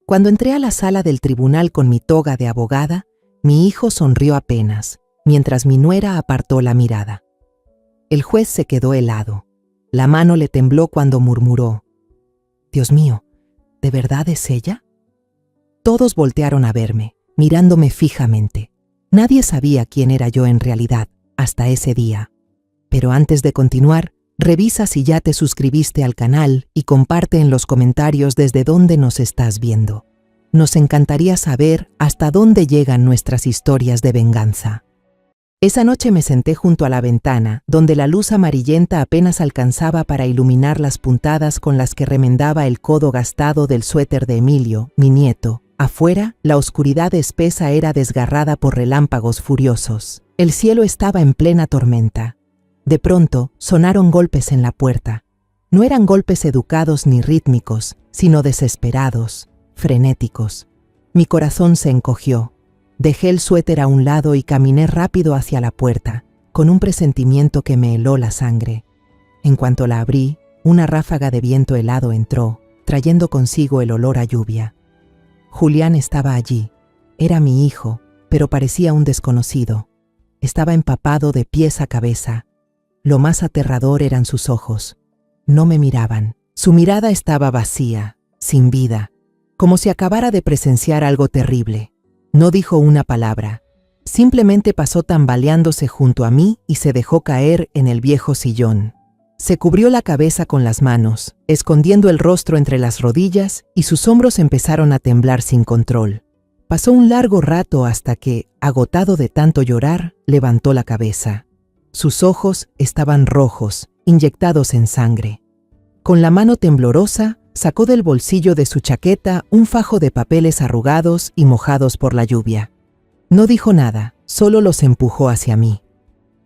Cuando entré a la sala del tribunal con mi toga de abogada, mi hijo sonrió apenas, mientras mi nuera apartó la mirada. El juez se quedó helado. La mano le tembló cuando murmuró: «Dios mío, ¿de verdad es ella?». Todos voltearon a verme, mirándome fijamente. Nadie sabía quién era yo en realidad, hasta ese día. Pero antes de continuar, revisa si ya te suscribiste al canal y comparte en los comentarios desde dónde nos estás viendo. Nos encantaría saber hasta dónde llegan nuestras historias de venganza. Esa noche me senté junto a la ventana, donde la luz amarillenta apenas alcanzaba para iluminar las puntadas con las que remendaba el codo gastado del suéter de Emilio, mi nieto. Afuera, la oscuridad espesa era desgarrada por relámpagos furiosos. El cielo estaba en plena tormenta. De pronto, sonaron golpes en la puerta. No eran golpes educados ni rítmicos, sino desesperados, frenéticos. Mi corazón se encogió. Dejé el suéter a un lado y caminé rápido hacia la puerta, con un presentimiento que me heló la sangre. En cuanto la abrí, una ráfaga de viento helado entró, trayendo consigo el olor a lluvia. Julián estaba allí. Era mi hijo, pero parecía un desconocido. Estaba empapado de pies a cabeza. Lo más aterrador eran sus ojos. No me miraban. Su mirada estaba vacía, sin vida, como si acabara de presenciar algo terrible. No dijo una palabra. Simplemente pasó tambaleándose junto a mí y se dejó caer en el viejo sillón. Se cubrió la cabeza con las manos, escondiendo el rostro entre las rodillas, y sus hombros empezaron a temblar sin control. Pasó un largo rato hasta que, agotado de tanto llorar, levantó la cabeza. Sus ojos estaban rojos, inyectados en sangre. Con la mano temblorosa, sacó del bolsillo de su chaqueta un fajo de papeles arrugados y mojados por la lluvia. No dijo nada, solo los empujó hacia mí.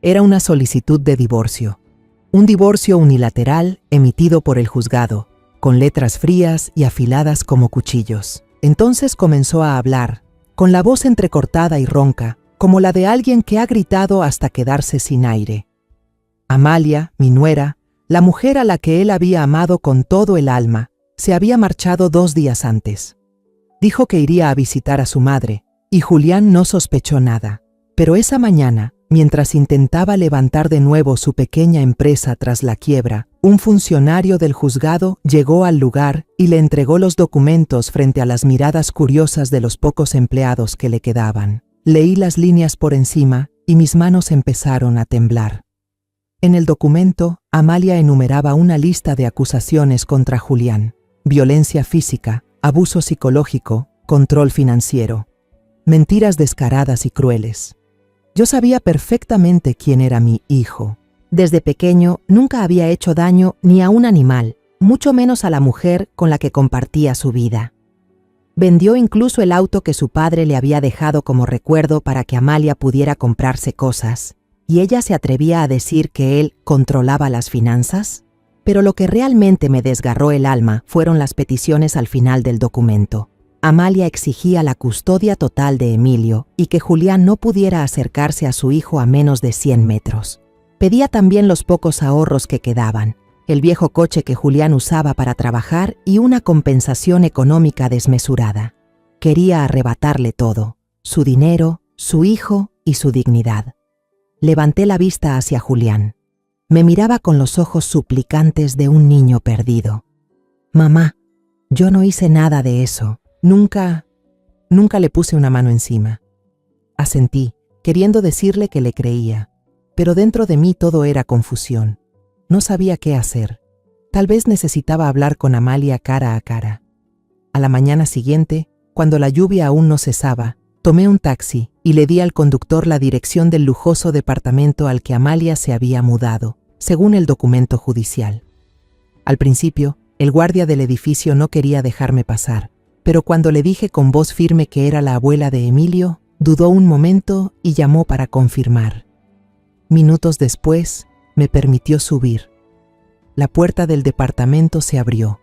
Era una solicitud de divorcio. Un divorcio unilateral emitido por el juzgado, con letras frías y afiladas como cuchillos. Entonces comenzó a hablar, con la voz entrecortada y ronca, como la de alguien que ha gritado hasta quedarse sin aire. Amalia, mi nuera, la mujer a la que él había amado con todo el alma, se había marchado 2 días antes. Dijo que iría a visitar a su madre, y Julián no sospechó nada. Pero esa mañana, mientras intentaba levantar de nuevo su pequeña empresa tras la quiebra, un funcionario del juzgado llegó al lugar y le entregó los documentos frente a las miradas curiosas de los pocos empleados que le quedaban. Leí las líneas por encima y mis manos empezaron a temblar. En el documento, Amalia enumeraba una lista de acusaciones contra Julián: violencia física, abuso psicológico, control financiero, mentiras descaradas y crueles. Yo sabía perfectamente quién era mi hijo. Desde pequeño nunca había hecho daño ni a un animal, mucho menos a la mujer con la que compartía su vida. Vendió incluso el auto que su padre le había dejado como recuerdo para que Amalia pudiera comprarse cosas. ¿Y ella se atrevía a decir que él controlaba las finanzas? Pero lo que realmente me desgarró el alma fueron las peticiones al final del documento. Amalia exigía la custodia total de Emilio y que Julián no pudiera acercarse a su hijo a menos de 100 metros. Pedía también los pocos ahorros que quedaban, el viejo coche que Julián usaba para trabajar y una compensación económica desmesurada. Quería arrebatarle todo: su dinero, su hijo y su dignidad. Levanté la vista hacia Julián. Me miraba con los ojos suplicantes de un niño perdido. «Mamá, yo no hice nada de eso. Nunca le puse una mano encima». Asentí, queriendo decirle que le creía, pero dentro de mí todo era confusión. No sabía qué hacer. Tal vez necesitaba hablar con Amalia cara a cara. A la mañana siguiente, cuando la lluvia aún no cesaba, tomé un taxi y le di al conductor la dirección del lujoso departamento al que Amalia se había mudado, según el documento judicial. Al principio, el guardia del edificio no quería dejarme pasar, pero cuando le dije con voz firme que era la abuela de Emilio, dudó un momento y llamó para confirmar. Minutos después, me permitió subir. La puerta del departamento se abrió.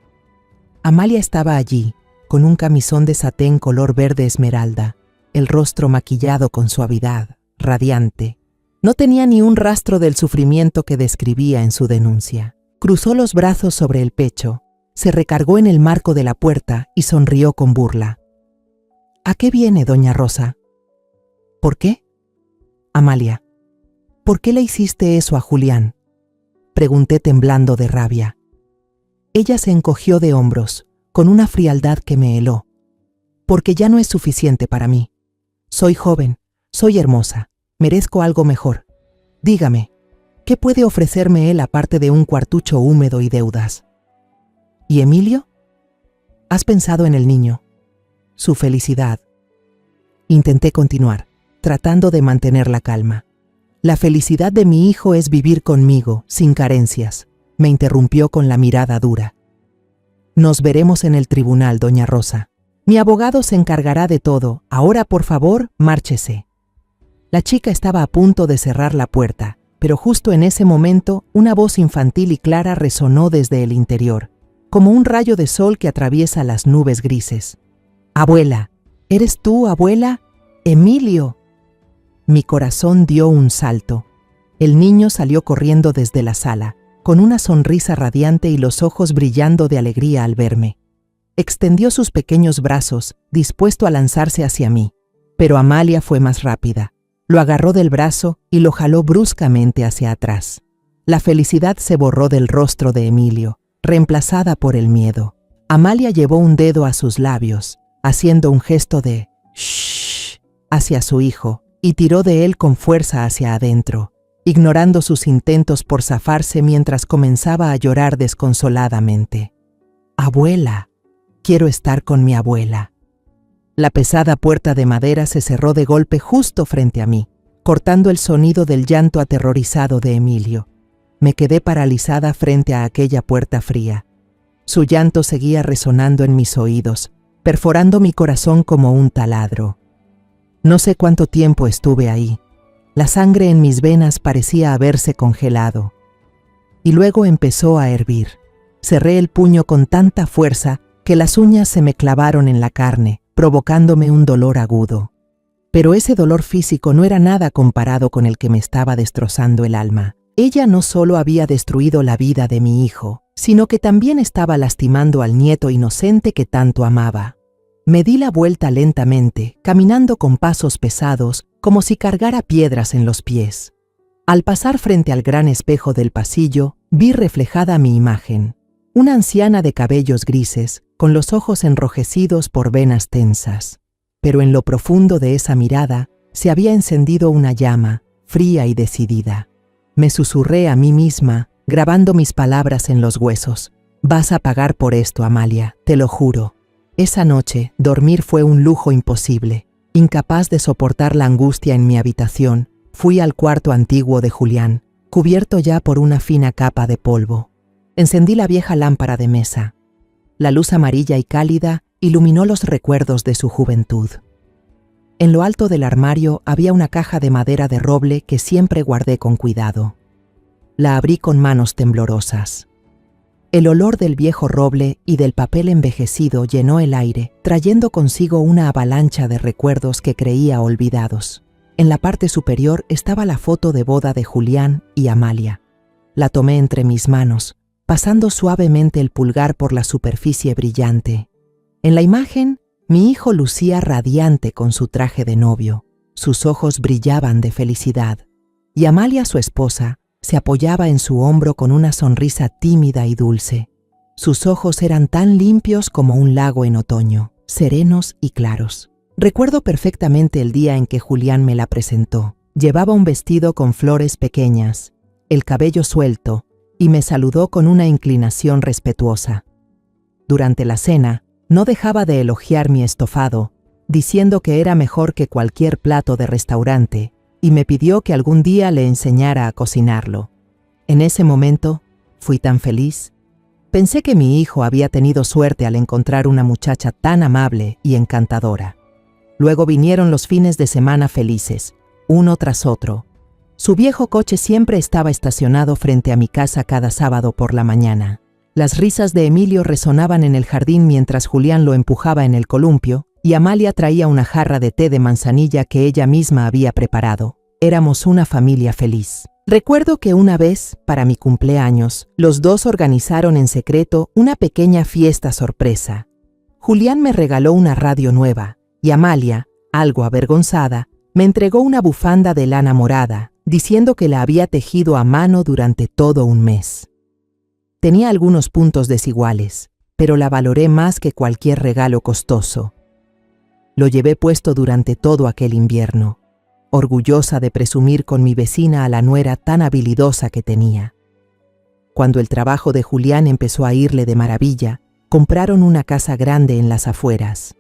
Amalia estaba allí, con un camisón de satén color verde esmeralda, el rostro maquillado con suavidad, radiante. No tenía ni un rastro del sufrimiento que describía en su denuncia. Cruzó los brazos sobre el pecho, se recargó en el marco de la puerta y sonrió con burla. ¿A qué viene, doña Rosa? ¿Por qué? Amalia, ¿por qué le hiciste eso a Julián? Pregunté temblando de rabia. Ella se encogió de hombros, con una frialdad que me heló. Porque ya no es suficiente para mí. Soy joven, soy hermosa, merezco algo mejor. Dígame, ¿qué puede ofrecerme él aparte de un cuartucho húmedo y deudas? ¿Y Emilio? ¿Has pensado en el niño? Su felicidad. Intenté continuar, tratando de mantener la calma. La felicidad de mi hijo es vivir conmigo, sin carencias, me interrumpió con la mirada dura. Nos veremos en el tribunal, doña Rosa. Mi abogado se encargará de todo. Ahora, por favor, márchese. La chica estaba a punto de cerrar la puerta, pero justo en ese momento una voz infantil y clara resonó desde el interior, como un rayo de sol que atraviesa las nubes grises. «Abuela, ¿eres tú, abuela? ¡Emilio!». Mi corazón dio un salto. El niño salió corriendo desde la sala, con una sonrisa radiante y los ojos brillando de alegría al verme. Extendió sus pequeños brazos, dispuesto a lanzarse hacia mí, pero Amalia fue más rápida. Lo agarró del brazo y lo jaló bruscamente hacia atrás. La felicidad se borró del rostro de Emilio, reemplazada por el miedo. Amalia llevó un dedo a sus labios, haciendo un gesto de «shh» hacia su hijo, y tiró de él con fuerza hacia adentro, ignorando sus intentos por zafarse mientras comenzaba a llorar desconsoladamente. «Abuela, quiero estar con mi abuela». La pesada puerta de madera se cerró de golpe justo frente a mí, cortando el sonido del llanto aterrorizado de Emilio. Me quedé paralizada frente a aquella puerta fría. Su llanto seguía resonando en mis oídos, perforando mi corazón como un taladro. No sé cuánto tiempo estuve ahí. La sangre en mis venas parecía haberse congelado. Y luego empezó a hervir. Cerré el puño con tanta fuerza que las uñas se me clavaron en la carne, provocándome un dolor agudo. Pero ese dolor físico no era nada comparado con el que me estaba destrozando el alma. Ella no solo había destruido la vida de mi hijo, sino que también estaba lastimando al nieto inocente que tanto amaba. Me di la vuelta lentamente, caminando con pasos pesados, como si cargara piedras en los pies. Al pasar frente al gran espejo del pasillo, vi reflejada mi imagen. Una anciana de cabellos grises, con los ojos enrojecidos por venas tensas. Pero en lo profundo de esa mirada se había encendido una llama, fría y decidida. Me susurré a mí misma, grabando mis palabras en los huesos. «Vas a pagar por esto, Amalia, te lo juro». Esa noche, dormir fue un lujo imposible. Incapaz de soportar la angustia en mi habitación, fui al cuarto antiguo de Julián, cubierto ya por una fina capa de polvo. Encendí la vieja lámpara de mesa. La luz amarilla y cálida iluminó los recuerdos de su juventud. En lo alto del armario había una caja de madera de roble que siempre guardé con cuidado. La abrí con manos temblorosas. El olor del viejo roble y del papel envejecido llenó el aire, trayendo consigo una avalancha de recuerdos que creía olvidados. En la parte superior estaba la foto de boda de Julián y Amalia. La tomé entre mis manos, pasando suavemente el pulgar por la superficie brillante. En la imagen, mi hijo lucía radiante con su traje de novio. Sus ojos brillaban de felicidad, y Amalia, su esposa, se apoyaba en su hombro con una sonrisa tímida y dulce. Sus ojos eran tan limpios como un lago en otoño, serenos y claros. Recuerdo perfectamente el día en que Julián me la presentó. Llevaba un vestido con flores pequeñas, el cabello suelto, y me saludó con una inclinación respetuosa. Durante la cena, no dejaba de elogiar mi estofado, diciendo que era mejor que cualquier plato de restaurante, y me pidió que algún día le enseñara a cocinarlo. En ese momento, fui tan feliz. Pensé que mi hijo había tenido suerte al encontrar una muchacha tan amable y encantadora. Luego vinieron los fines de semana felices, uno tras otro. Su viejo coche siempre estaba estacionado frente a mi casa cada sábado por la mañana. Las risas de Emilio resonaban en el jardín mientras Julián lo empujaba en el columpio, y Amalia traía una jarra de té de manzanilla que ella misma había preparado. Éramos una familia feliz. Recuerdo que una vez, para mi cumpleaños, los dos organizaron en secreto una pequeña fiesta sorpresa. Julián me regaló una radio nueva y Amalia, algo avergonzada, me entregó una bufanda de lana morada, diciendo que la había tejido a mano durante todo un mes. Tenía algunos puntos desiguales, pero la valoré más que cualquier regalo costoso. Lo llevé puesto durante todo aquel invierno, orgullosa de presumir con mi vecina a la nuera tan habilidosa que tenía. Cuando el trabajo de Julián empezó a irle de maravilla, compraron una casa grande en las afueras.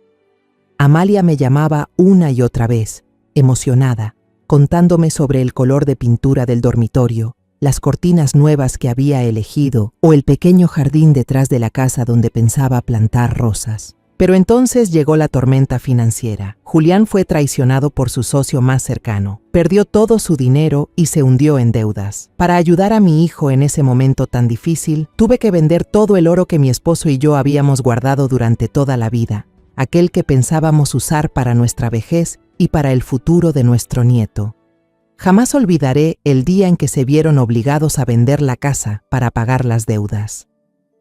Amalia me llamaba una y otra vez, emocionada, contándome sobre el color de pintura del dormitorio, las cortinas nuevas que había elegido o el pequeño jardín detrás de la casa donde pensaba plantar rosas. Pero entonces llegó la tormenta financiera. Julián fue traicionado por su socio más cercano, perdió todo su dinero y se hundió en deudas. Para ayudar a mi hijo en ese momento tan difícil, tuve que vender todo el oro que mi esposo y yo habíamos guardado durante toda la vida, aquel que pensábamos usar para nuestra vejez y para el futuro de nuestro nieto. Jamás olvidaré el día en que se vieron obligados a vender la casa para pagar las deudas.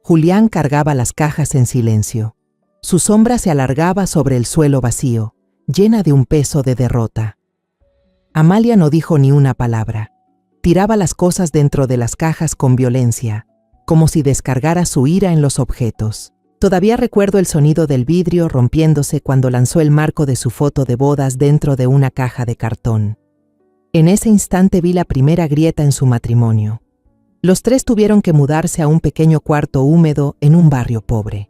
Julián cargaba las cajas en silencio. Su sombra se alargaba sobre el suelo vacío, llena de un peso de derrota. Amalia no dijo ni una palabra. Tiraba las cosas dentro de las cajas con violencia, como si descargara su ira en los objetos. Todavía recuerdo el sonido del vidrio rompiéndose cuando lanzó el marco de su foto de bodas dentro de una caja de cartón. En ese instante vi la primera grieta en su matrimonio. Los tres tuvieron que mudarse a un pequeño cuarto húmedo en un barrio pobre.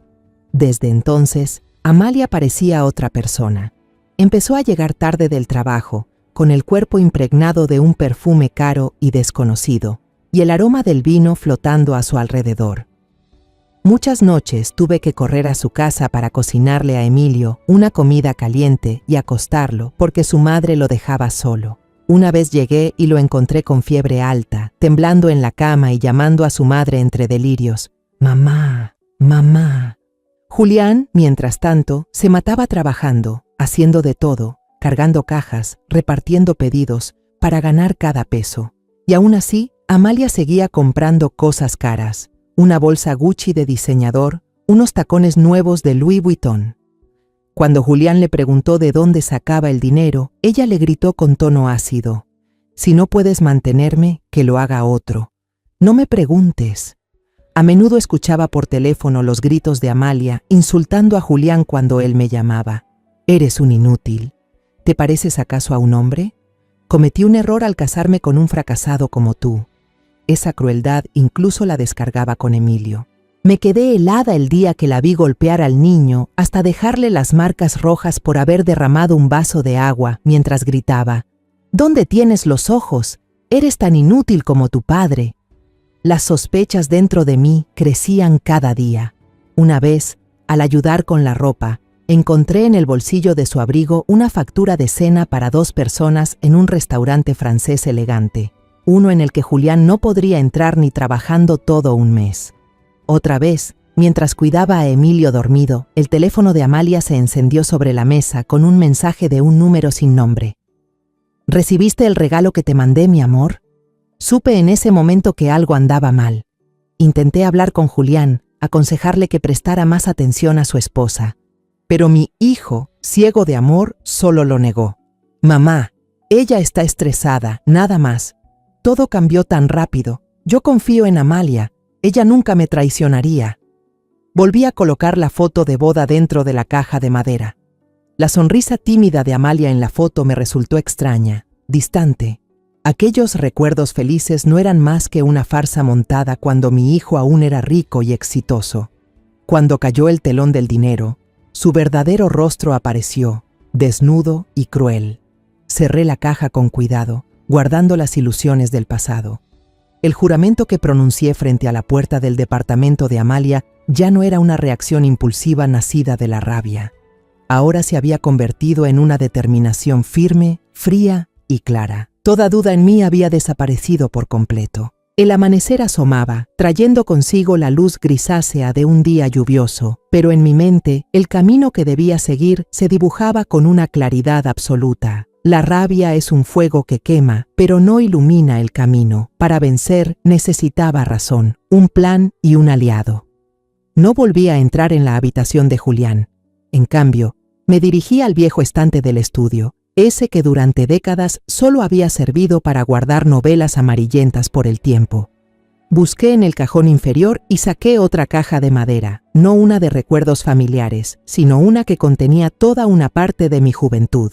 Desde entonces, Amalia parecía otra persona. Empezó a llegar tarde del trabajo, con el cuerpo impregnado de un perfume caro y desconocido, y el aroma del vino flotando a su alrededor. Muchas noches tuve que correr a su casa para cocinarle a Emilio una comida caliente y acostarlo porque su madre lo dejaba solo. Una vez llegué y lo encontré con fiebre alta, temblando en la cama y llamando a su madre entre delirios. «Mamá, mamá». Julián, mientras tanto, se mataba trabajando, haciendo de todo, cargando cajas, repartiendo pedidos, para ganar cada peso. Y aún así, Amalia seguía comprando cosas caras, una bolsa Gucci de diseñador, unos tacones nuevos de Louis Vuitton. Cuando Julián le preguntó de dónde sacaba el dinero, ella le gritó con tono ácido: «Si no puedes mantenerme, que lo haga otro. No me preguntes». A menudo escuchaba por teléfono los gritos de Amalia, insultando a Julián cuando él me llamaba. «Eres un inútil. ¿Te pareces acaso a un hombre? Cometí un error al casarme con un fracasado como tú». Esa crueldad incluso la descargaba con Emilio. Me quedé helada el día que la vi golpear al niño hasta dejarle las marcas rojas por haber derramado un vaso de agua mientras gritaba: «¿Dónde tienes los ojos? Eres tan inútil como tu padre». Las sospechas dentro de mí crecían cada día. Una vez, al ayudar con la ropa, encontré en el bolsillo de su abrigo una factura de cena para 2 personas en un restaurante francés elegante, uno en el que Julián no podría entrar ni trabajando todo un mes. Otra vez, mientras cuidaba a Emilio dormido, el teléfono de Amalia se encendió sobre la mesa con un mensaje de un número sin nombre. «¿Recibiste el regalo que te mandé, mi amor?». Supe en ese momento que algo andaba mal. Intenté hablar con Julián, aconsejarle que prestara más atención a su esposa. Pero mi hijo, ciego de amor, solo lo negó. «Mamá, ella está estresada, nada más. Todo cambió tan rápido. Yo confío en Amalia. Ella nunca me traicionaría». Volví a colocar la foto de boda dentro de la caja de madera. La sonrisa tímida de Amalia en la foto me resultó extraña, distante. Aquellos recuerdos felices no eran más que una farsa montada cuando mi hijo aún era rico y exitoso. Cuando cayó el telón del dinero, su verdadero rostro apareció, desnudo y cruel. Cerré la caja con cuidado, guardando las ilusiones del pasado. El juramento que pronuncié frente a la puerta del departamento de Amalia ya no era una reacción impulsiva nacida de la rabia. Ahora se había convertido en una determinación firme, fría y clara. Toda duda en mí había desaparecido por completo. El amanecer asomaba, trayendo consigo la luz grisácea de un día lluvioso, pero en mi mente el camino que debía seguir se dibujaba con una claridad absoluta. La rabia es un fuego que quema, pero no ilumina el camino. Para vencer necesitaba razón, un plan y un aliado. No volví a entrar en la habitación de Julián. En cambio, me dirigí al viejo estante del estudio, ese que durante décadas solo había servido para guardar novelas amarillentas por el tiempo. Busqué en el cajón inferior y saqué otra caja de madera, no una de recuerdos familiares, sino una que contenía toda una parte de mi juventud.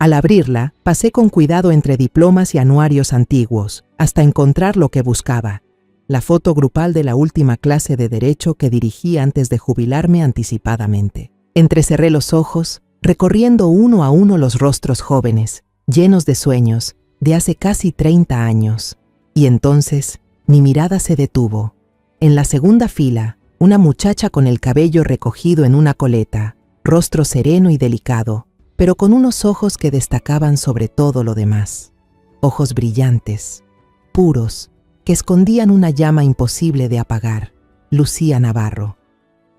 Al abrirla, pasé con cuidado entre diplomas y anuarios antiguos, hasta encontrar lo que buscaba: la foto grupal de la última clase de Derecho que dirigí antes de jubilarme anticipadamente. Entrecerré los ojos, recorriendo uno a uno los rostros jóvenes, llenos de sueños, de hace casi 30 años. Y entonces, mi mirada se detuvo. En la segunda fila, una muchacha con el cabello recogido en una coleta, rostro sereno y delicado, pero con unos ojos que destacaban sobre todo lo demás. Ojos brillantes, puros, que escondían una llama imposible de apagar. Lucía Navarro.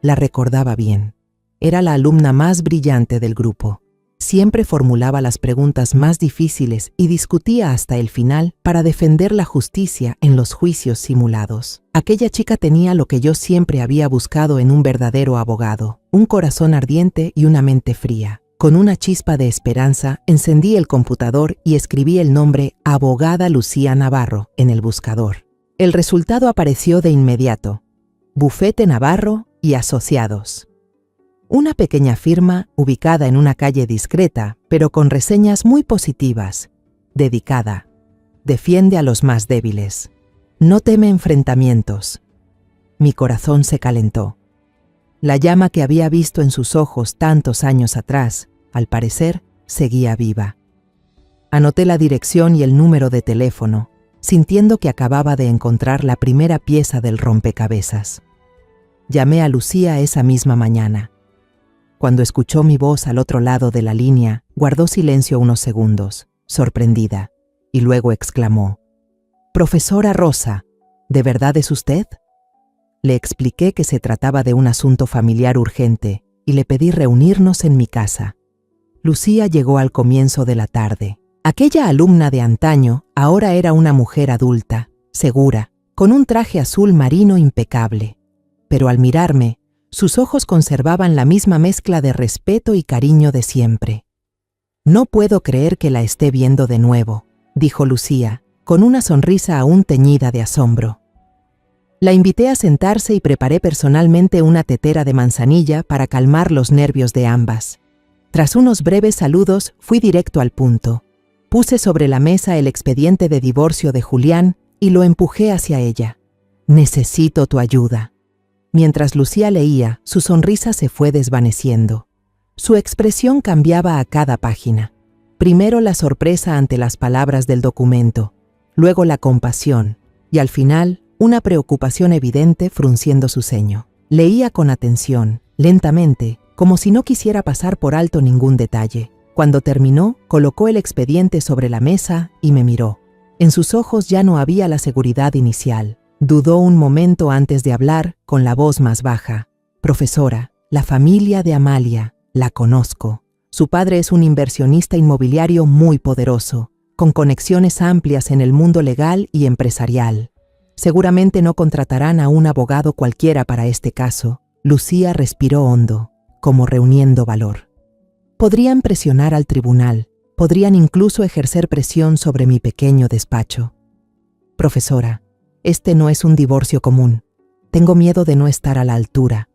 La recordaba bien. Era la alumna más brillante del grupo. Siempre formulaba las preguntas más difíciles y discutía hasta el final para defender la justicia en los juicios simulados. Aquella chica tenía lo que yo siempre había buscado en un verdadero abogado: un corazón ardiente y una mente fría. Con una chispa de esperanza, encendí el computador y escribí el nombre Abogada Lucía Navarro en el buscador. El resultado apareció de inmediato: Bufete Navarro y Asociados. Una pequeña firma ubicada en una calle discreta, pero con reseñas muy positivas. Dedicada. Defiende a los más débiles. No teme enfrentamientos. Mi corazón se calentó. La llama que había visto en sus ojos tantos años atrás, al parecer, seguía viva. Anoté la dirección y el número de teléfono, sintiendo que acababa de encontrar la primera pieza del rompecabezas. Llamé a Lucía esa misma mañana. Cuando escuchó mi voz al otro lado de la línea, guardó silencio unos segundos, sorprendida, y luego exclamó: «Profesora Rosa, ¿de verdad es usted?». Le expliqué que se trataba de un asunto familiar urgente y le pedí reunirnos en mi casa. Lucía llegó al comienzo de la tarde. Aquella alumna de antaño ahora era una mujer adulta, segura, con un traje azul marino impecable. Pero al mirarme, sus ojos conservaban la misma mezcla de respeto y cariño de siempre. «No puedo creer que la esté viendo de nuevo», dijo Lucía, con una sonrisa aún teñida de asombro. La invité a sentarse y preparé personalmente una tetera de manzanilla para calmar los nervios de ambas. Tras unos breves saludos, fui directo al punto. Puse sobre la mesa el expediente de divorcio de Julián y lo empujé hacia ella. «Necesito tu ayuda». Mientras Lucía leía, su sonrisa se fue desvaneciendo. Su expresión cambiaba a cada página. Primero la sorpresa ante las palabras del documento, luego la compasión, y al final, una preocupación evidente frunciendo su ceño. Leía con atención, lentamente, como si no quisiera pasar por alto ningún detalle. Cuando terminó, colocó el expediente sobre la mesa y me miró. En sus ojos ya no había la seguridad inicial. Dudó un momento antes de hablar, con la voz más baja. «Profesora, la familia de Amalia, la conozco. Su padre es un inversionista inmobiliario muy poderoso, con conexiones amplias en el mundo legal y empresarial. Seguramente no contratarán a un abogado cualquiera para este caso». Lucía respiró hondo, como reuniendo valor. «Podrían presionar al tribunal, podrían incluso ejercer presión sobre mi pequeño despacho. Profesora, este no es un divorcio común. Tengo miedo de no estar a la altura».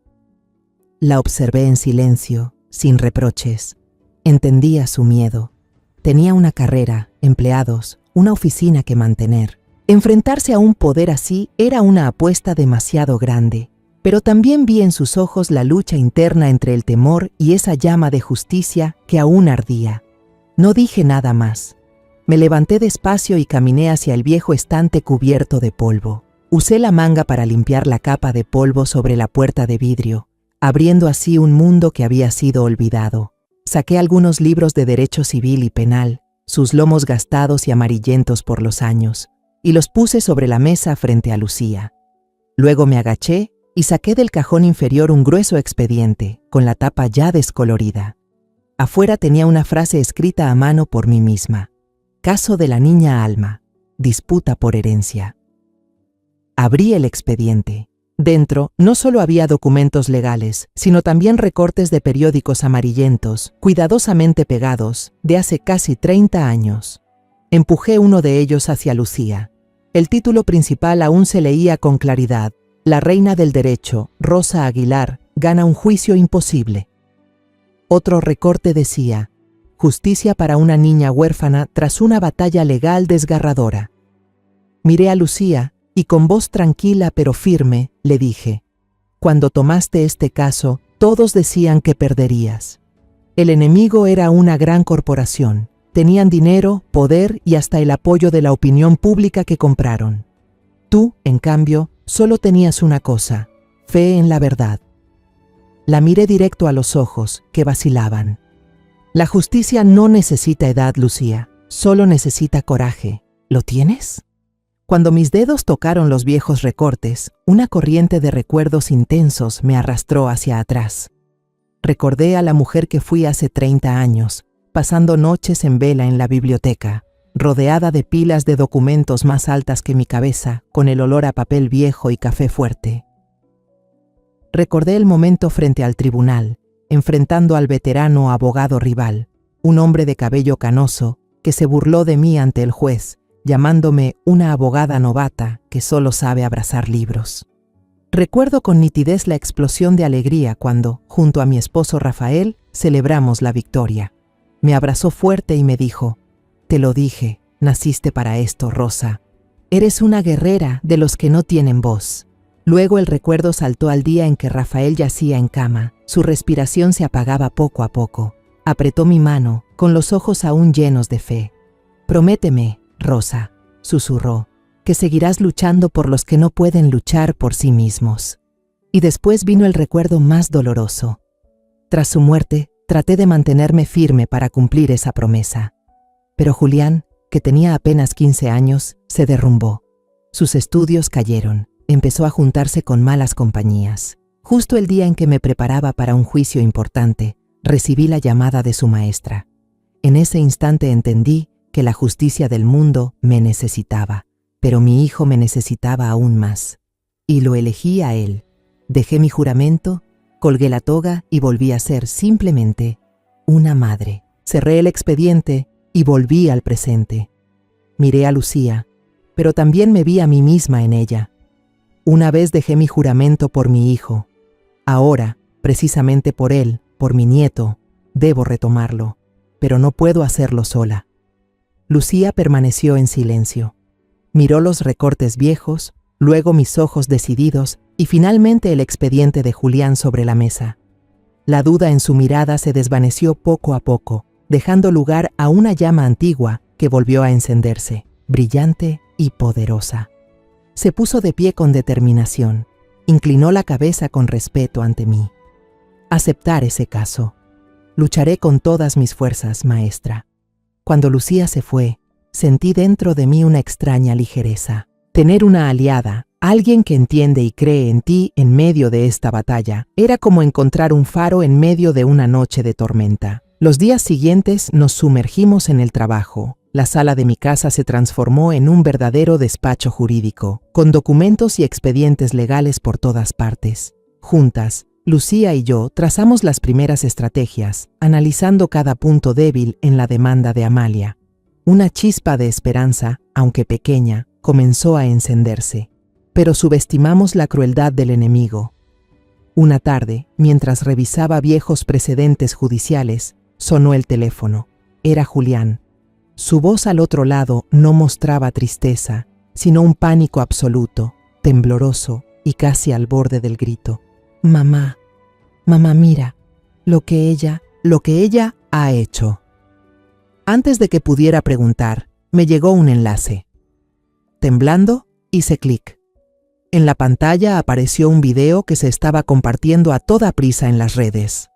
La observé en silencio, sin reproches. Entendía su miedo. Tenía una carrera, empleados, una oficina que mantener. Enfrentarse a un poder así era una apuesta demasiado grande, pero también vi en sus ojos la lucha interna entre el temor y esa llama de justicia que aún ardía. No dije nada más. Me levanté despacio y caminé hacia el viejo estante cubierto de polvo. Usé la manga para limpiar la capa de polvo sobre la puerta de vidrio, abriendo así un mundo que había sido olvidado. Saqué algunos libros de derecho civil y penal, sus lomos gastados y amarillentos por los años, y los puse sobre la mesa frente a Lucía. Luego me agaché y saqué del cajón inferior un grueso expediente, con la tapa ya descolorida. Afuera tenía una frase escrita a mano por mí misma. Caso de la niña Alma. Disputa por herencia. Abrí el expediente. Dentro no solo había documentos legales, sino también recortes de periódicos amarillentos, cuidadosamente pegados, de hace casi 30 años. Empujé uno de ellos hacia Lucía. El título principal aún se leía con claridad. La reina del derecho, Rosa Aguilar, gana un juicio imposible. Otro recorte decía: justicia para una niña huérfana tras una batalla legal desgarradora. Miré a Lucía y con voz tranquila pero firme le dije: cuando tomaste este caso, todos decían que perderías. El enemigo era una gran corporación. Tenían dinero, poder y hasta el apoyo de la opinión pública que compraron. Tú, en cambio, solo tenías una cosa: fe en la verdad. La miré directo a los ojos, que vacilaban. La justicia no necesita edad, Lucía, solo necesita coraje. ¿Lo tienes? Cuando mis dedos tocaron los viejos recortes, una corriente de recuerdos intensos me arrastró hacia atrás. Recordé a la mujer que fui hace 30 años, pasando noches en vela en la biblioteca, rodeada de pilas de documentos más altas que mi cabeza, con el olor a papel viejo y café fuerte. Recordé el momento frente al tribunal, enfrentando al veterano abogado rival, un hombre de cabello canoso que se burló de mí ante el juez, llamándome una abogada novata que solo sabe abrazar libros. Recuerdo con nitidez la explosión de alegría cuando, junto a mi esposo Rafael, celebramos la victoria. Me abrazó fuerte y me dijo: te lo dije, naciste para esto, Rosa. Eres una guerrera de los que no tienen voz. Luego el recuerdo saltó al día en que Rafael yacía en cama. Su respiración se apagaba poco a poco. Apretó mi mano, con los ojos aún llenos de fe. Prométeme, Rosa, susurró, que seguirás luchando por los que no pueden luchar por sí mismos. Y después vino el recuerdo más doloroso. Tras su muerte, traté de mantenerme firme para cumplir esa promesa. Pero Julián, que tenía apenas 15 años, se derrumbó. Sus estudios cayeron. Empezó a juntarse con malas compañías. Justo el día en que me preparaba para un juicio importante, recibí la llamada de su maestra. En ese instante entendí que la justicia del mundo me necesitaba, pero mi hijo me necesitaba aún más. Y lo elegí a él. Dejé mi juramento, colgué la toga y volví a ser simplemente una madre. Cerré el expediente y volví al presente. Miré a Lucía, pero también me vi a mí misma en ella. Una vez dejé mi juramento por mi hijo. Ahora, precisamente por él, por mi nieto, debo retomarlo, pero no puedo hacerlo sola. Lucía permaneció en silencio. Miró los recortes viejos, luego mis ojos decididos y finalmente el expediente de Julián sobre la mesa. La duda en su mirada se desvaneció poco a poco, dejando lugar a una llama antigua que volvió a encenderse, brillante y poderosa. Se puso de pie con determinación, inclinó la cabeza con respeto ante mí. Aceptar ese caso. Lucharé con todas mis fuerzas, maestra. Cuando Lucía se fue, sentí dentro de mí una extraña ligereza. Tener una aliada, alguien que entiende y cree en ti en medio de esta batalla, era como encontrar un faro en medio de una noche de tormenta. Los días siguientes nos sumergimos en el trabajo. La sala de mi casa se transformó en un verdadero despacho jurídico, con documentos y expedientes legales por todas partes. Juntas, Lucía y yo trazamos las primeras estrategias, analizando cada punto débil en la demanda de Amalia. Una chispa de esperanza, aunque pequeña, comenzó a encenderse, pero subestimamos la crueldad del enemigo. Una tarde, mientras revisaba viejos precedentes judiciales, sonó el teléfono. Era Julián. Su voz al otro lado no mostraba tristeza, sino un pánico absoluto, tembloroso y casi al borde del grito. Mamá, mira, lo que ella ha hecho. Antes de que pudiera preguntar, me llegó un enlace. Temblando, hice clic. En la pantalla apareció un video que se estaba compartiendo a toda prisa en las redes.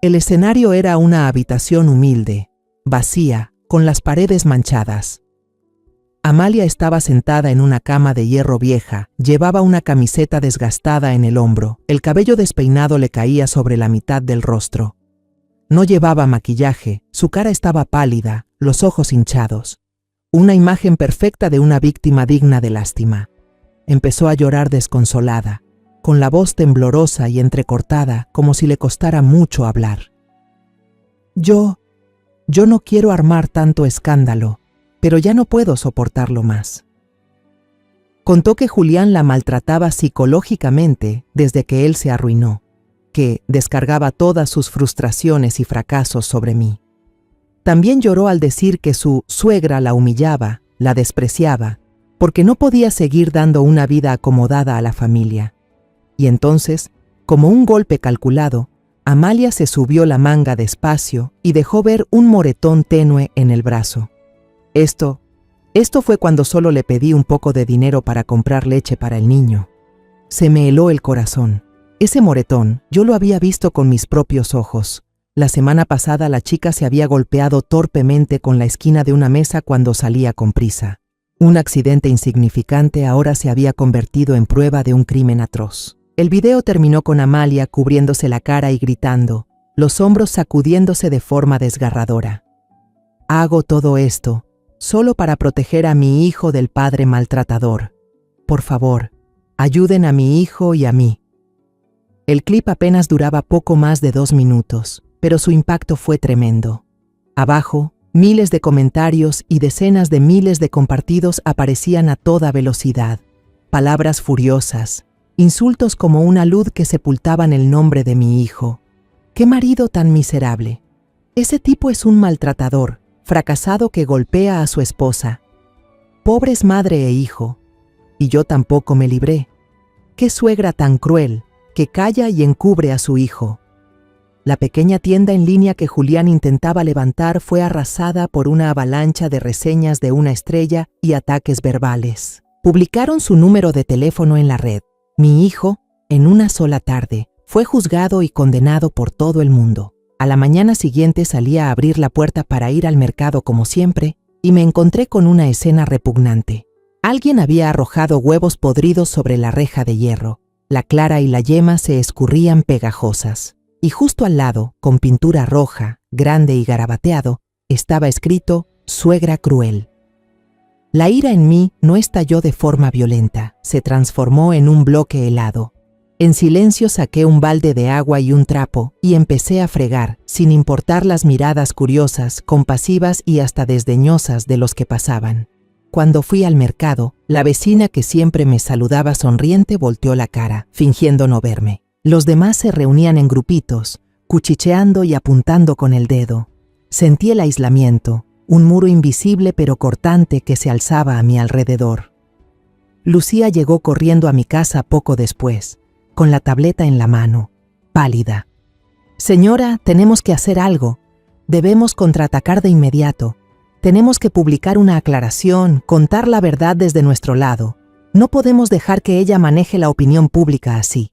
El escenario era una habitación humilde, vacía, con las paredes manchadas. Amalia estaba sentada en una cama de hierro vieja, llevaba una camiseta desgastada en el hombro, el cabello despeinado le caía sobre la mitad del rostro. No llevaba maquillaje, su cara estaba pálida, los ojos hinchados. Una imagen perfecta de una víctima digna de lástima. Empezó a llorar desconsolada, con la voz temblorosa y entrecortada, como si le costara mucho hablar. Yo no quiero armar tanto escándalo, pero ya no puedo soportarlo más. Contó que Julián la maltrataba psicológicamente desde que él se arruinó, que descargaba todas sus frustraciones y fracasos sobre mí. También lloró al decir que su suegra la humillaba, la despreciaba, porque no podía seguir dando una vida acomodada a la familia. Y entonces, como un golpe calculado, Amalia se subió la manga despacio y dejó ver un moretón tenue en el brazo. Esto fue cuando solo le pedí un poco de dinero para comprar leche para el niño. Se me heló el corazón. Ese moretón yo lo había visto con mis propios ojos. La semana pasada la chica se había golpeado torpemente con la esquina de una mesa cuando salía con prisa. Un accidente insignificante ahora se había convertido en prueba de un crimen atroz. El video terminó con Amalia cubriéndose la cara y gritando, los hombros sacudiéndose de forma desgarradora. Hago todo esto solo para proteger a mi hijo del padre maltratador. Por favor, ayuden a mi hijo y a mí. El clip apenas duraba poco más de 2 minutos, pero su impacto fue tremendo. Abajo, miles de comentarios y decenas de miles de compartidos aparecían a toda velocidad. Palabras furiosas, insultos como una luz que sepultaban el nombre de mi hijo. ¡Qué marido tan miserable! Ese tipo es un maltratador, fracasado que golpea a su esposa. Pobres madre e hijo. Y yo tampoco me libré. ¡Qué suegra tan cruel, que calla y encubre a su hijo! La pequeña tienda en línea que Julián intentaba levantar fue arrasada por una avalancha de reseñas de 1 estrella y ataques verbales. Publicaron su número de teléfono en la red. Mi hijo, en una sola tarde, fue juzgado y condenado por todo el mundo. A la mañana siguiente salí a abrir la puerta para ir al mercado como siempre y me encontré con una escena repugnante. Alguien había arrojado huevos podridos sobre la reja de hierro. La clara y la yema se escurrían pegajosas. Y justo al lado, con pintura roja, grande y garabateado, estaba escrito «Suegra cruel». La ira en mí no estalló de forma violenta, se transformó en un bloque helado. En silencio saqué un balde de agua y un trapo y empecé a fregar, sin importar las miradas curiosas, compasivas y hasta desdeñosas de los que pasaban. Cuando fui al mercado, la vecina que siempre me saludaba sonriente volteó la cara, fingiendo no verme. Los demás se reunían en grupitos, cuchicheando y apuntando con el dedo. Sentí el aislamiento, un muro invisible pero cortante que se alzaba a mi alrededor. Lucía llegó corriendo a mi casa poco después, con la tableta en la mano, pálida. «Señora, tenemos que hacer algo. Debemos contraatacar de inmediato. Tenemos que publicar una aclaración, contar la verdad desde nuestro lado. No podemos dejar que ella maneje la opinión pública así».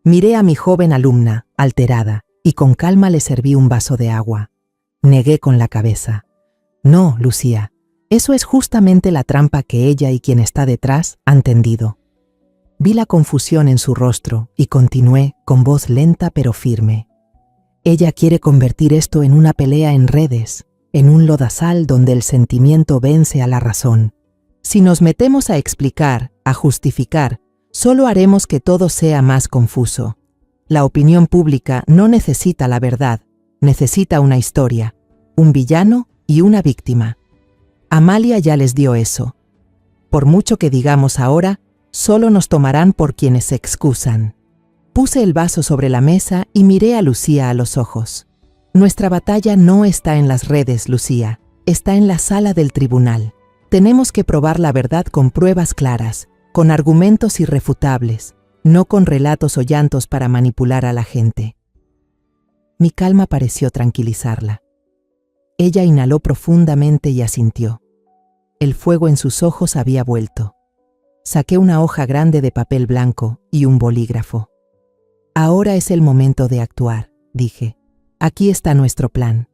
Miré a mi joven alumna, alterada, y con calma le serví un vaso de agua. Negué con la cabeza. «No, Lucía, eso es justamente la trampa que ella y quien está detrás han tendido». Vi la confusión en su rostro y continué con voz lenta pero firme. «Ella quiere convertir esto en una pelea en redes, en un lodazal donde el sentimiento vence a la razón. Si nos metemos a explicar, a justificar, solo haremos que todo sea más confuso. La opinión pública no necesita la verdad, necesita una historia, un villano y una víctima. Amalia ya les dio eso. Por mucho que digamos ahora, solo nos tomarán por quienes se excusan». Puse el vaso sobre la mesa y miré a Lucía a los ojos. «Nuestra batalla no está en las redes, Lucía, está en la sala del tribunal. Tenemos que probar la verdad con pruebas claras, con argumentos irrefutables, no con relatos o llantos para manipular a la gente». Mi calma pareció tranquilizarla. Ella inhaló profundamente y asintió. El fuego en sus ojos había vuelto. Saqué una hoja grande de papel blanco y un bolígrafo. «Ahora es el momento de actuar», dije. «Aquí está nuestro plan».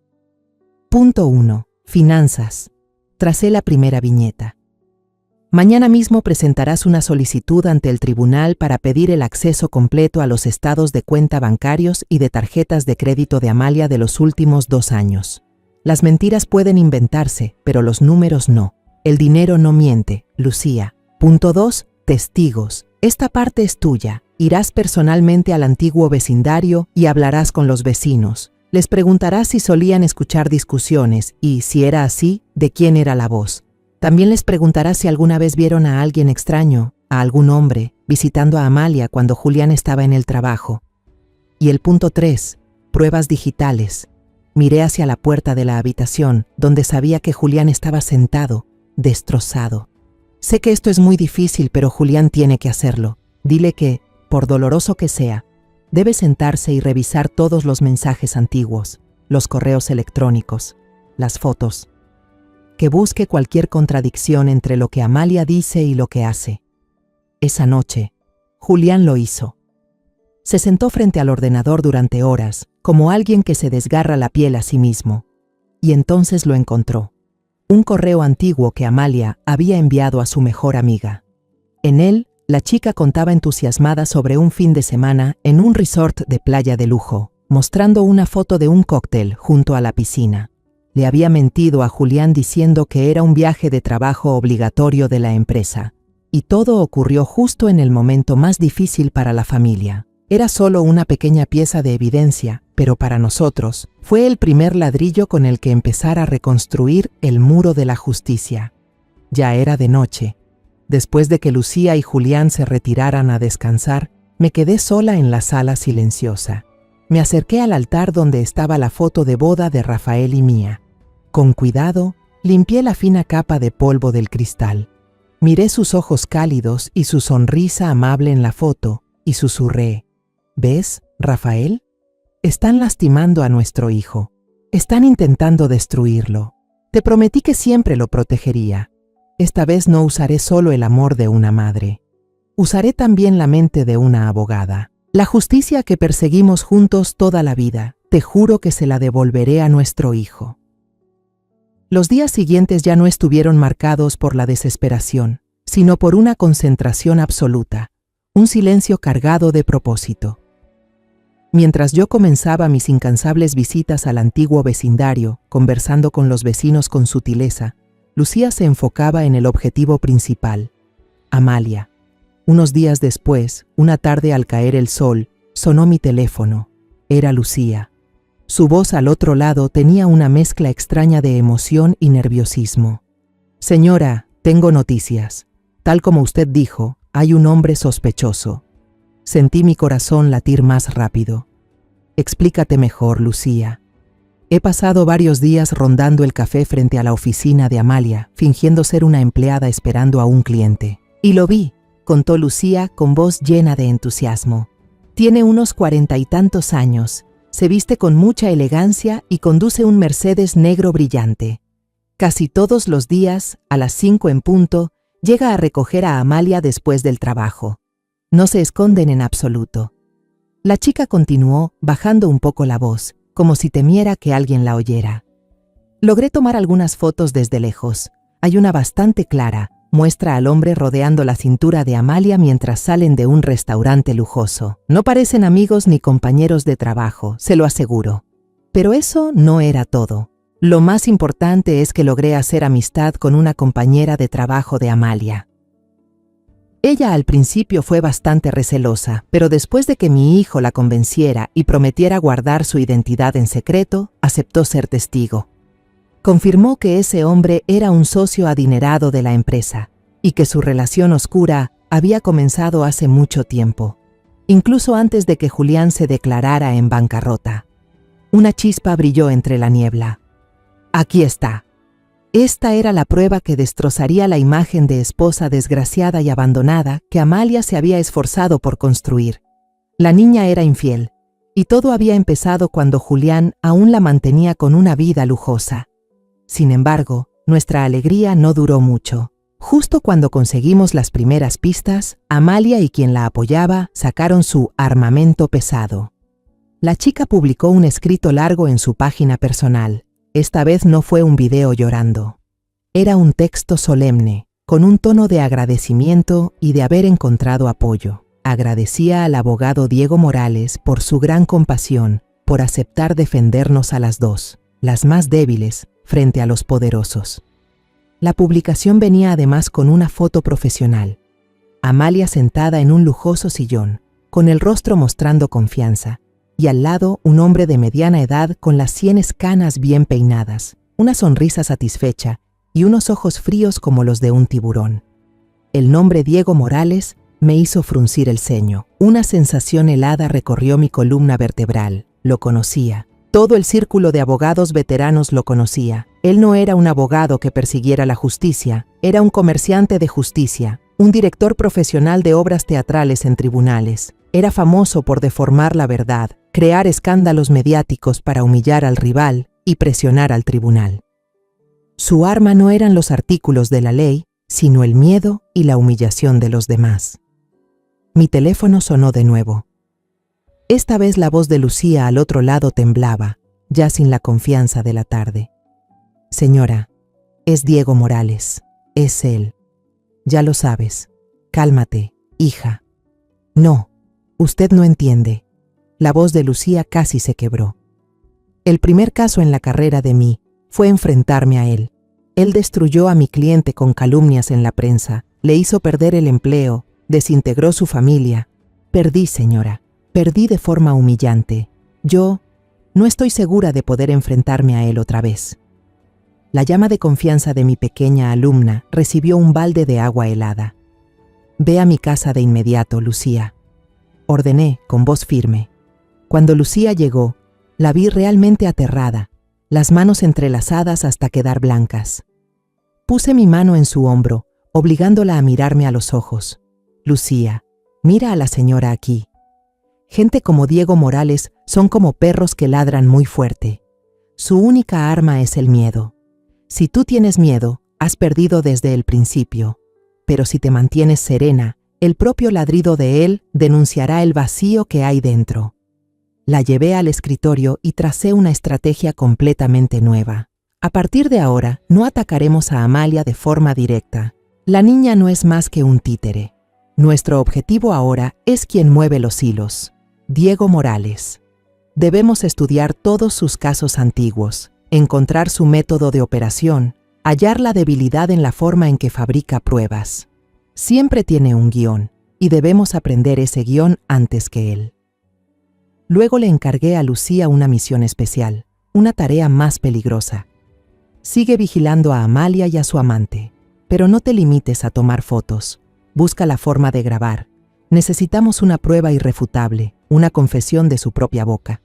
Punto 1. Finanzas. Tracé la primera viñeta. Mañana mismo presentarás una solicitud ante el tribunal para pedir el acceso completo a los estados de cuenta bancarios y de tarjetas de crédito de Amalia de los últimos 2 años. Las mentiras pueden inventarse, pero los números no. El dinero no miente, Lucía. Punto 2. Testigos. Esta parte es tuya. Irás personalmente al antiguo vecindario y hablarás con los vecinos. Les preguntarás si solían escuchar discusiones y, si era así, de quién era la voz. También les preguntarás si alguna vez vieron a alguien extraño, a algún hombre, visitando a Amalia cuando Julián estaba en el trabajo. Y el punto 3. Pruebas digitales. Miré hacia la puerta de la habitación, donde sabía que Julián estaba sentado, destrozado. Sé que esto es muy difícil, pero Julián tiene que hacerlo. Dile que, por doloroso que sea, debe sentarse y revisar todos los mensajes antiguos, los correos electrónicos, las fotos. Que busque cualquier contradicción entre lo que Amalia dice y lo que hace. Esa noche, Julián lo hizo. Se sentó frente al ordenador durante horas, como alguien que se desgarra la piel a sí mismo. Y entonces lo encontró. Un correo antiguo que Amalia había enviado a su mejor amiga. En él, la chica contaba entusiasmada sobre un fin de semana en un resort de playa de lujo, mostrando una foto de un cóctel junto a la piscina. Le había mentido a Julián diciendo que era un viaje de trabajo obligatorio de la empresa. Y todo ocurrió justo en el momento más difícil para la familia. Era solo una pequeña pieza de evidencia, pero para nosotros fue el primer ladrillo con el que empezar a reconstruir el muro de la justicia. Ya era de noche. Después de que Lucía y Julián se retiraran a descansar, me quedé sola en la sala silenciosa. Me acerqué al altar donde estaba la foto de boda de Rafael y mía. Con cuidado, limpié la fina capa de polvo del cristal. Miré sus ojos cálidos y su sonrisa amable en la foto y susurré: ¿Ves, Rafael? Están lastimando a nuestro hijo. Están intentando destruirlo. Te prometí que siempre lo protegería. Esta vez no usaré solo el amor de una madre. Usaré también la mente de una abogada. La justicia que perseguimos juntos toda la vida, te juro que se la devolveré a nuestro hijo. Los días siguientes ya no estuvieron marcados por la desesperación, sino por una concentración absoluta, un silencio cargado de propósito. Mientras yo comenzaba mis incansables visitas al antiguo vecindario, conversando con los vecinos con sutileza, Lucía se enfocaba en el objetivo principal: Amalia. Unos días después, una tarde al caer el sol, sonó mi teléfono. Era Lucía. Su voz al otro lado tenía una mezcla extraña de emoción y nerviosismo. Señora, tengo noticias. Tal como usted dijo, hay un hombre sospechoso. Sentí mi corazón latir más rápido. Explícate mejor, Lucía. He pasado varios días rondando el café frente a la oficina de Amalia, fingiendo ser una empleada esperando a un cliente. Y lo vi, contó Lucía con voz llena de entusiasmo. Tiene unos 40 y tantos años, se viste con mucha elegancia y conduce un Mercedes negro brillante. Casi todos los días, a las 5 en punto, llega a recoger a Amalia después del trabajo. No se esconden en absoluto. La chica continuó, bajando un poco la voz, como si temiera que alguien la oyera. Logré tomar algunas fotos desde lejos. Hay una bastante clara, muestra al hombre rodeando la cintura de Amalia mientras salen de un restaurante lujoso. No parecen amigos ni compañeros de trabajo, se lo aseguro. Pero eso no era todo. Lo más importante es que logré hacer amistad con una compañera de trabajo de Amalia. Ella al principio fue bastante recelosa, pero después de que mi hijo la convenciera y prometiera guardar su identidad en secreto, aceptó ser testigo. Confirmó que ese hombre era un socio adinerado de la empresa y que su relación oscura había comenzado hace mucho tiempo, incluso antes de que Julián se declarara en bancarrota. Una chispa brilló entre la niebla. Aquí está. Esta era la prueba que destrozaría la imagen de esposa desgraciada y abandonada que Amalia se había esforzado por construir. La niña era infiel, y todo había empezado cuando Julián aún la mantenía con una vida lujosa. Sin embargo, nuestra alegría no duró mucho. Justo cuando conseguimos las primeras pistas, Amalia y quien la apoyaba sacaron su armamento pesado. La chica publicó un escrito largo en su página personal. Esta vez no fue un video llorando. Era un texto solemne, con un tono de agradecimiento y de haber encontrado apoyo. Agradecía al abogado Diego Morales por su gran compasión, por aceptar defendernos a las dos, las más débiles, frente a los poderosos. La publicación venía además con una foto profesional. Amalia sentada en un lujoso sillón, con el rostro mostrando confianza, y al lado un hombre de mediana edad con las sienes canas bien peinadas, una sonrisa satisfecha y unos ojos fríos como los de un tiburón. El nombre Diego Morales me hizo fruncir el ceño. Una sensación helada recorrió mi columna vertebral. Lo conocía. Todo el círculo de abogados veteranos lo conocía. Él no era un abogado que persiguiera la justicia, era un comerciante de justicia, un director profesional de obras teatrales en tribunales. Era famoso por deformar la verdad, crear escándalos mediáticos para humillar al rival y presionar al tribunal. Su arma no eran los artículos de la ley, sino el miedo y la humillación de los demás. Mi teléfono sonó de nuevo. Esta vez la voz de Lucía al otro lado temblaba, ya sin la confianza de la tarde. Señora, es Diego Morales, es él. Ya lo sabes. Cálmate, hija. No, usted no entiende. La voz de Lucía casi se quebró. El primer caso en la carrera de mí fue enfrentarme a él. Él destruyó a mi cliente con calumnias en la prensa, le hizo perder el empleo, desintegró su familia. Perdí, señora. Perdí de forma humillante. Yo no estoy segura de poder enfrentarme a él otra vez. La llama de confianza de mi pequeña alumna recibió un balde de agua helada. Ve a mi casa de inmediato, Lucía. Ordené con voz firme. Cuando Lucía llegó, la vi realmente aterrada, las manos entrelazadas hasta quedar blancas. Puse mi mano en su hombro, obligándola a mirarme a los ojos. Lucía, mira a la señora aquí. Gente como Diego Morales son como perros que ladran muy fuerte. Su única arma es el miedo. Si tú tienes miedo, has perdido desde el principio. Pero si te mantienes serena, el propio ladrido de él denunciará el vacío que hay dentro. La llevé al escritorio y tracé una estrategia completamente nueva. A partir de ahora, no atacaremos a Amalia de forma directa. La niña no es más que un títere. Nuestro objetivo ahora es quien mueve los hilos. Diego Morales. Debemos estudiar todos sus casos antiguos, encontrar su método de operación, hallar la debilidad en la forma en que fabrica pruebas. Siempre tiene un guión, y debemos aprender ese guión antes que él. Luego le encargué a Lucía una misión especial, una tarea más peligrosa. Sigue vigilando a Amalia y a su amante, pero no te limites a tomar fotos. Busca la forma de grabar. Necesitamos una prueba irrefutable, una confesión de su propia boca.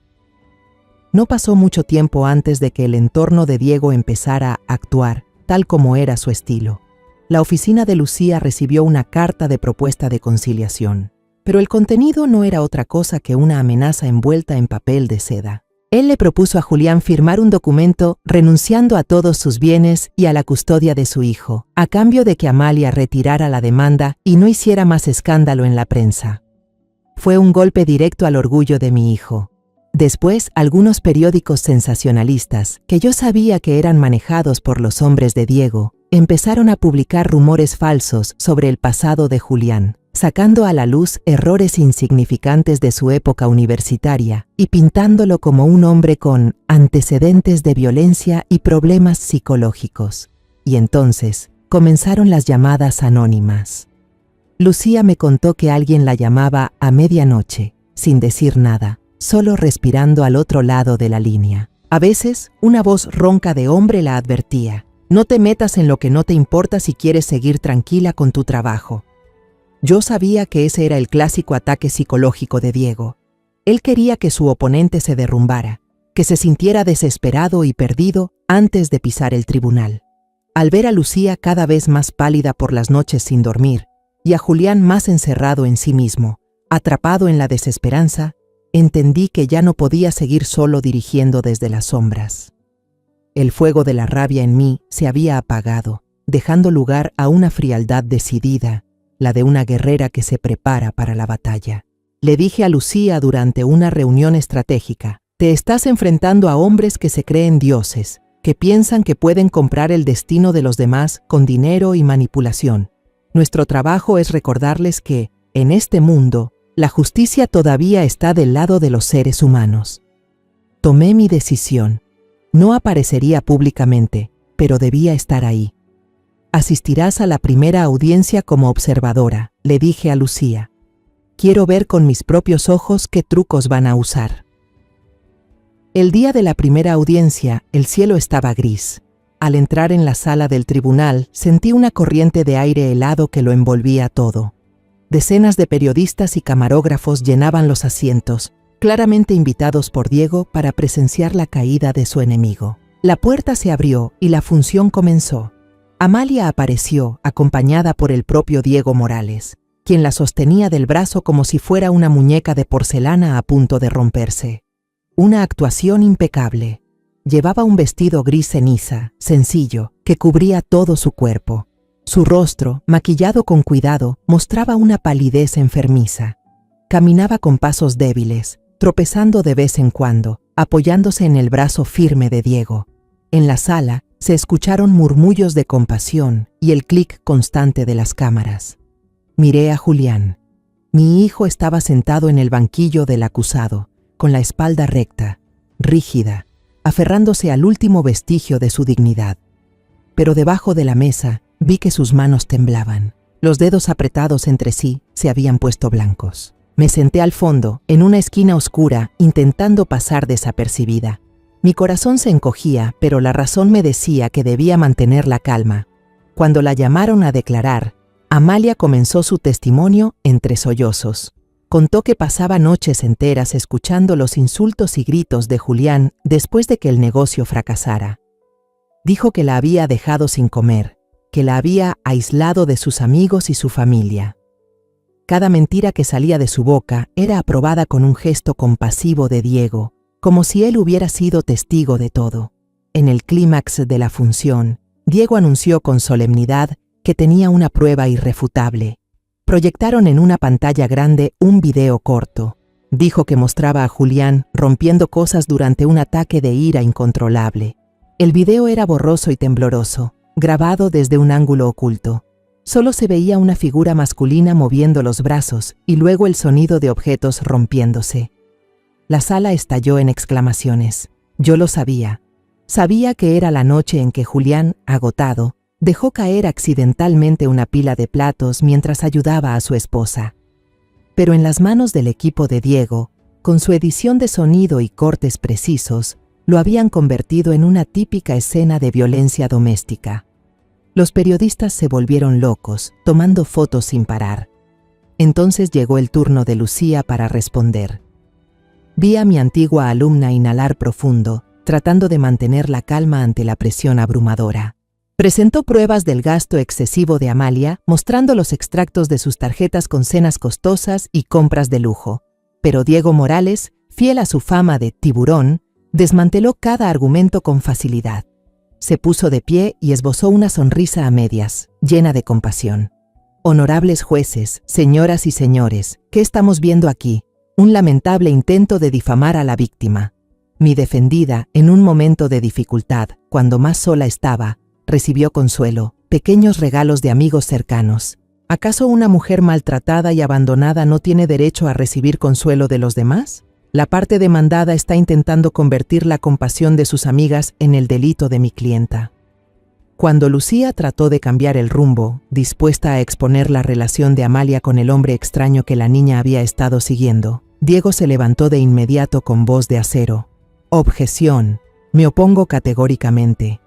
No pasó mucho tiempo antes de que el entorno de Diego empezara a actuar, tal como era su estilo. La oficina de Lucía recibió una carta de propuesta de conciliación, pero el contenido no era otra cosa que una amenaza envuelta en papel de seda. Él le propuso a Julián firmar un documento renunciando a todos sus bienes y a la custodia de su hijo, a cambio de que Amalia retirara la demanda y no hiciera más escándalo en la prensa. Fue un golpe directo al orgullo de mi hijo. Después, algunos periódicos sensacionalistas, que yo sabía que eran manejados por los hombres de Diego, empezaron a publicar rumores falsos sobre el pasado de Julián, sacando a la luz errores insignificantes de su época universitaria y pintándolo como un hombre con antecedentes de violencia y problemas psicológicos. Y entonces comenzaron las llamadas anónimas. Lucía me contó que alguien la llamaba a medianoche, sin decir nada, solo respirando al otro lado de la línea. A veces, una voz ronca de hombre la advertía: no te metas en lo que no te importa si quieres seguir tranquila con tu trabajo. Yo sabía que ese era el clásico ataque psicológico de Diego. Él quería que su oponente se derrumbara, que se sintiera desesperado y perdido antes de pisar el tribunal. Al ver a Lucía cada vez más pálida por las noches sin dormir, y a Julián más encerrado en sí mismo, atrapado en la desesperanza, entendí que ya no podía seguir solo dirigiendo desde las sombras. El fuego de la rabia en mí se había apagado, dejando lugar a una frialdad decidida, la de una guerrera que se prepara para la batalla. Le dije a Lucía durante una reunión estratégica: te estás enfrentando a hombres que se creen dioses, que piensan que pueden comprar el destino de los demás con dinero y manipulación. Nuestro trabajo es recordarles que, en este mundo, la justicia todavía está del lado de los seres humanos. Tomé mi decisión. No aparecería públicamente, pero debía estar ahí. Asistirás a la primera audiencia como observadora, le dije a Lucía. Quiero ver con mis propios ojos qué trucos van a usar. El día de la primera audiencia, el cielo estaba gris. Al entrar en la sala del tribunal, sentí una corriente de aire helado que lo envolvía todo. Decenas de periodistas y camarógrafos llenaban los asientos, claramente invitados por Diego para presenciar la caída de su enemigo. La puerta se abrió y la función comenzó. Amalia apareció, acompañada por el propio Diego Morales, quien la sostenía del brazo como si fuera una muñeca de porcelana a punto de romperse. Una actuación impecable. Llevaba un vestido gris ceniza, sencillo, que cubría todo su cuerpo. Su rostro, maquillado con cuidado, mostraba una palidez enfermiza. Caminaba con pasos débiles, tropezando de vez en cuando, apoyándose en el brazo firme de Diego. En la sala se escucharon murmullos de compasión y el clic constante de las cámaras. Miré a Julián. Mi hijo estaba sentado en el banquillo del acusado, con la espalda recta, rígida, aferrándose al último vestigio de su dignidad. Pero debajo de la mesa vi que sus manos temblaban. Los dedos apretados entre sí se habían puesto blancos. Me senté al fondo, en una esquina oscura, intentando pasar desapercibida. Mi corazón se encogía, pero la razón me decía que debía mantener la calma. Cuando la llamaron a declarar, Amalia comenzó su testimonio entre sollozos. Contó que pasaba noches enteras escuchando los insultos y gritos de Julián después de que el negocio fracasara. Dijo que la había dejado sin comer, que la había aislado de sus amigos y su familia. Cada mentira que salía de su boca era aprobada con un gesto compasivo de Diego, como si él hubiera sido testigo de todo. En el clímax de la función, Diego anunció con solemnidad que tenía una prueba irrefutable. Proyectaron en una pantalla grande un video corto. Dijo que mostraba a Julián rompiendo cosas durante un ataque de ira incontrolable. El video era borroso y tembloroso, grabado desde un ángulo oculto. Solo se veía una figura masculina moviendo los brazos y luego el sonido de objetos rompiéndose. La sala estalló en exclamaciones. Yo lo sabía. Sabía que era la noche en que Julián, agotado, dejó caer accidentalmente una pila de platos mientras ayudaba a su esposa. Pero en las manos del equipo de Diego, con su edición de sonido y cortes precisos, lo habían convertido en una típica escena de violencia doméstica. Los periodistas se volvieron locos, tomando fotos sin parar. Entonces llegó el turno de Lucía para responder. Vi a mi antigua alumna inhalar profundo, tratando de mantener la calma ante la presión abrumadora. Presentó pruebas del gasto excesivo de Amalia, mostrando los extractos de sus tarjetas con cenas costosas y compras de lujo. Pero Diego Morales, fiel a su fama de tiburón, desmanteló cada argumento con facilidad. Se puso de pie y esbozó una sonrisa a medias, llena de compasión. Honorables jueces, señoras y señores, ¿qué estamos viendo aquí? Un lamentable intento de difamar a la víctima. Mi defendida, en un momento de dificultad, cuando más sola estaba, recibió consuelo, pequeños regalos de amigos cercanos. ¿Acaso una mujer maltratada y abandonada no tiene derecho a recibir consuelo de los demás? La parte demandada está intentando convertir la compasión de sus amigas en el delito de mi clienta. Cuando Lucía trató de cambiar el rumbo, dispuesta a exponer la relación de Amalia con el hombre extraño que la niña había estado siguiendo, Diego se levantó de inmediato con voz de acero. Objeción. Me opongo categóricamente.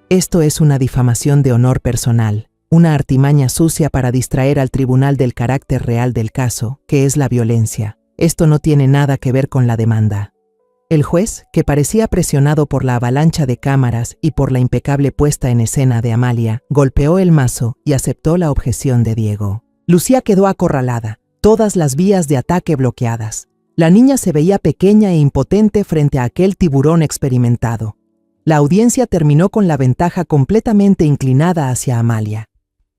Esto es una difamación de honor personal, una artimaña sucia para distraer al tribunal del carácter real del caso, que es la violencia. Esto no tiene nada que ver con la demanda. El juez, que parecía presionado por la avalancha de cámaras y por la impecable puesta en escena de Amalia, golpeó el mazo y aceptó la objeción de Diego. Lucía quedó acorralada, todas las vías de ataque bloqueadas. La niña se veía pequeña e impotente frente a aquel tiburón experimentado. La audiencia terminó con la ventaja completamente inclinada hacia Amalia.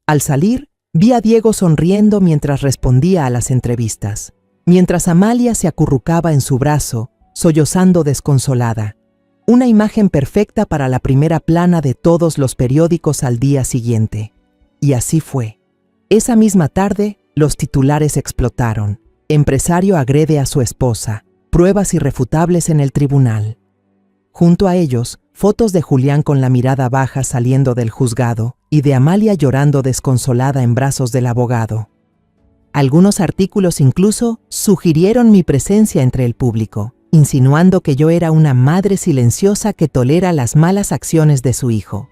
Al salir, vi a Diego sonriendo mientras respondía a las entrevistas, mientras Amalia se acurrucaba en su brazo, sollozando desconsolada. Una imagen perfecta para la primera plana de todos los periódicos al día siguiente. Y así fue. Esa misma tarde, los titulares explotaron. Empresario agrede a su esposa. Pruebas irrefutables en el tribunal. Junto a ellos, fotos de Julián con la mirada baja saliendo del juzgado y de Amalia llorando desconsolada en brazos del abogado. Algunos artículos incluso sugirieron mi presencia entre el público, insinuando que yo era una madre silenciosa que tolera las malas acciones de su hijo.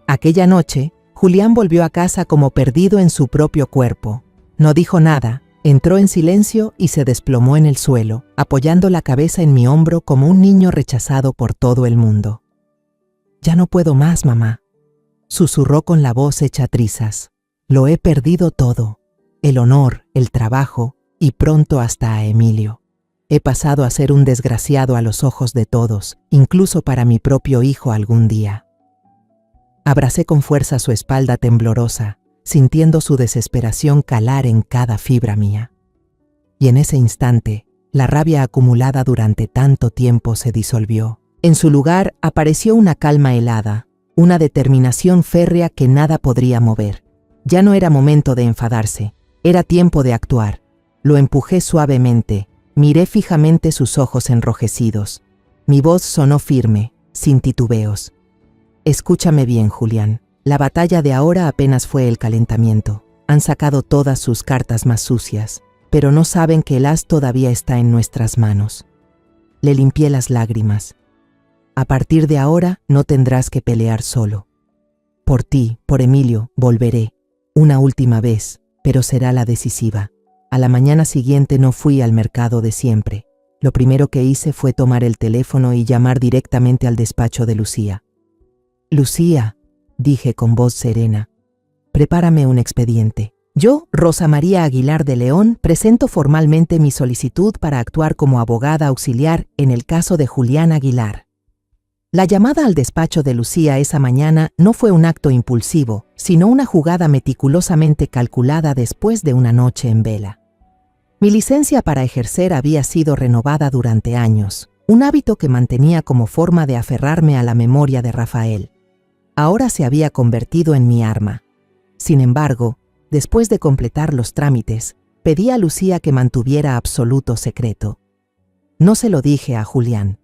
Aquella noche, Julián volvió a casa como perdido en su propio cuerpo. No dijo nada, entró en silencio y se desplomó en el suelo, apoyando la cabeza en mi hombro como un niño rechazado por todo el mundo. «Ya no puedo más, mamá», susurró con la voz hecha trizas. «Lo he perdido todo, el honor, el trabajo y pronto hasta a Emilio. He pasado a ser un desgraciado a los ojos de todos, incluso para mi propio hijo algún día». Abracé con fuerza su espalda temblorosa, sintiendo su desesperación calar en cada fibra mía. Y en ese instante, la rabia acumulada durante tanto tiempo se disolvió. En su lugar apareció una calma helada, una determinación férrea que nada podría mover. Ya no era momento de enfadarse, era tiempo de actuar. Lo empujé suavemente, miré fijamente sus ojos enrojecidos. Mi voz sonó firme, sin titubeos. «Escúchame bien, Julián. La batalla de ahora apenas fue el calentamiento. Han sacado todas sus cartas más sucias, pero no saben que el as todavía está en nuestras manos». Le limpié las lágrimas. «A partir de ahora no tendrás que pelear solo. Por ti, por Emilio, volveré. Una última vez, pero será la decisiva». A la mañana siguiente no fui al mercado de siempre. Lo primero que hice fue tomar el teléfono y llamar directamente al despacho de Lucía. «Lucía», dije con voz serena, «prepárame un expediente. Yo, Rosa María Aguilar de León, presento formalmente mi solicitud para actuar como abogada auxiliar en el caso de Julián Aguilar». La llamada al despacho de Lucía esa mañana no fue un acto impulsivo, sino una jugada meticulosamente calculada después de una noche en vela. Mi licencia para ejercer había sido renovada durante años, un hábito que mantenía como forma de aferrarme a la memoria de Rafael. Ahora se había convertido en mi arma. Sin embargo, después de completar los trámites, pedí a Lucía que mantuviera absoluto secreto. No se lo dije a Julián.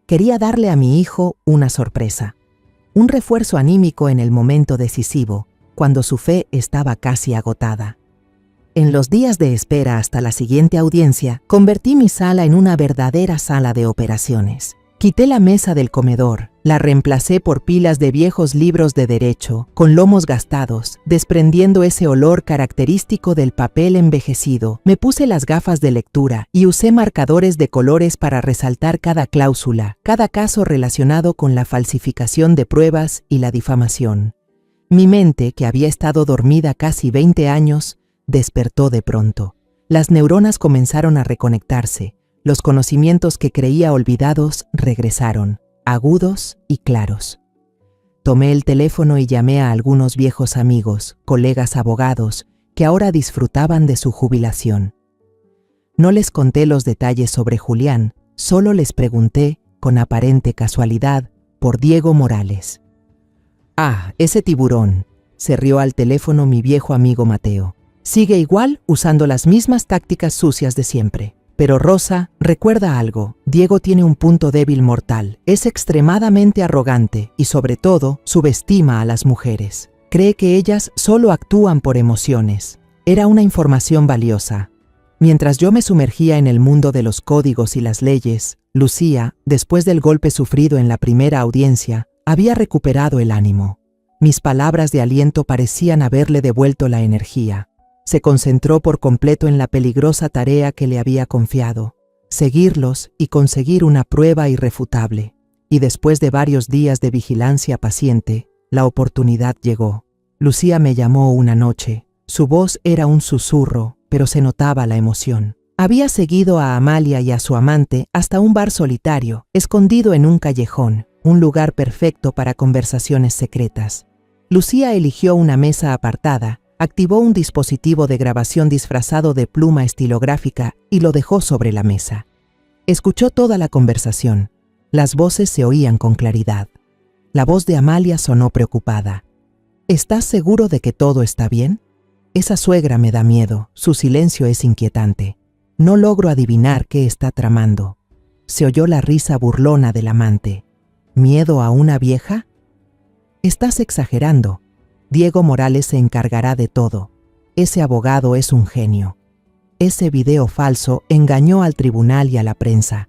Quería darle a mi hijo una sorpresa, un refuerzo anímico en el momento decisivo, cuando su fe estaba casi agotada. En los días de espera hasta la siguiente audiencia, convertí mi sala en una verdadera sala de operaciones. Quité la mesa del comedor, la reemplacé por pilas de viejos libros de derecho, con lomos gastados, desprendiendo ese olor característico del papel envejecido. Me puse las gafas de lectura y usé marcadores de colores para resaltar cada cláusula, cada caso relacionado con la falsificación de pruebas y la difamación. Mi mente, que había estado dormida casi 20 años, despertó de pronto. Las neuronas comenzaron a reconectarse. Los conocimientos que creía olvidados regresaron, agudos y claros. Tomé el teléfono y llamé a algunos viejos amigos, colegas abogados, que ahora disfrutaban de su jubilación. No les conté los detalles sobre Julián, solo les pregunté, con aparente casualidad, por Diego Morales. «Ah, ese tiburón», se rió al teléfono mi viejo amigo Mateo. «Sigue igual usando las mismas tácticas sucias de siempre. Pero Rosa, recuerda algo, Diego tiene un punto débil mortal, es extremadamente arrogante y sobre todo subestima a las mujeres. Cree que ellas solo actúan por emociones». Era una información valiosa. Mientras yo me sumergía en el mundo de los códigos y las leyes, Lucía, después del golpe sufrido en la primera audiencia, había recuperado el ánimo. Mis palabras de aliento parecían haberle devuelto la energía. Se concentró por completo en la peligrosa tarea que le había confiado, seguirlos y conseguir una prueba irrefutable. Y después de varios días de vigilancia paciente, la oportunidad llegó. Lucía me llamó una noche. Su voz era un susurro, pero se notaba la emoción. Había seguido a Amalia y a su amante hasta un bar solitario, escondido en un callejón, un lugar perfecto para conversaciones secretas. Lucía eligió una mesa apartada, activó un dispositivo de grabación disfrazado de pluma estilográfica y lo dejó sobre la mesa. Escuchó toda la conversación. Las voces se oían con claridad. La voz de Amalia sonó preocupada. ¿Estás seguro de que todo está bien? Esa suegra me da miedo, su silencio es inquietante. No logro adivinar qué está tramando. Se oyó la risa burlona del amante. ¿Miedo a una vieja? Estás exagerando. Diego Morales se encargará de todo. Ese abogado es un genio. Ese video falso engañó al tribunal y a la prensa.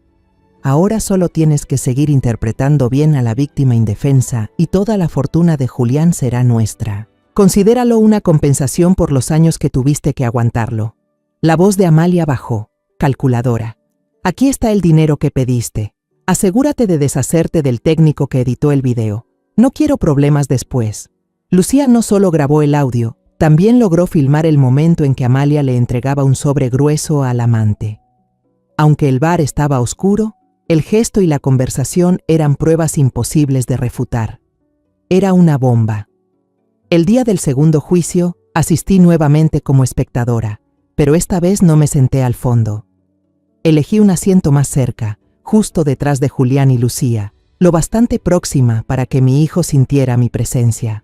Ahora solo tienes que seguir interpretando bien a la víctima indefensa y toda la fortuna de Julián será nuestra. Considéralo una compensación por los años que tuviste que aguantarlo. La voz de Amalia bajó, calculadora. Aquí está el dinero que pediste. Asegúrate de deshacerte del técnico que editó el video. No quiero problemas después. Lucía no solo grabó el audio, también logró filmar el momento en que Amalia le entregaba un sobre grueso al amante. Aunque el bar estaba oscuro, el gesto y la conversación eran pruebas imposibles de refutar. Era una bomba. El día del segundo juicio, asistí nuevamente como espectadora, pero esta vez no me senté al fondo. Elegí un asiento más cerca, justo detrás de Julián y Lucía, lo bastante próxima para que mi hijo sintiera mi presencia.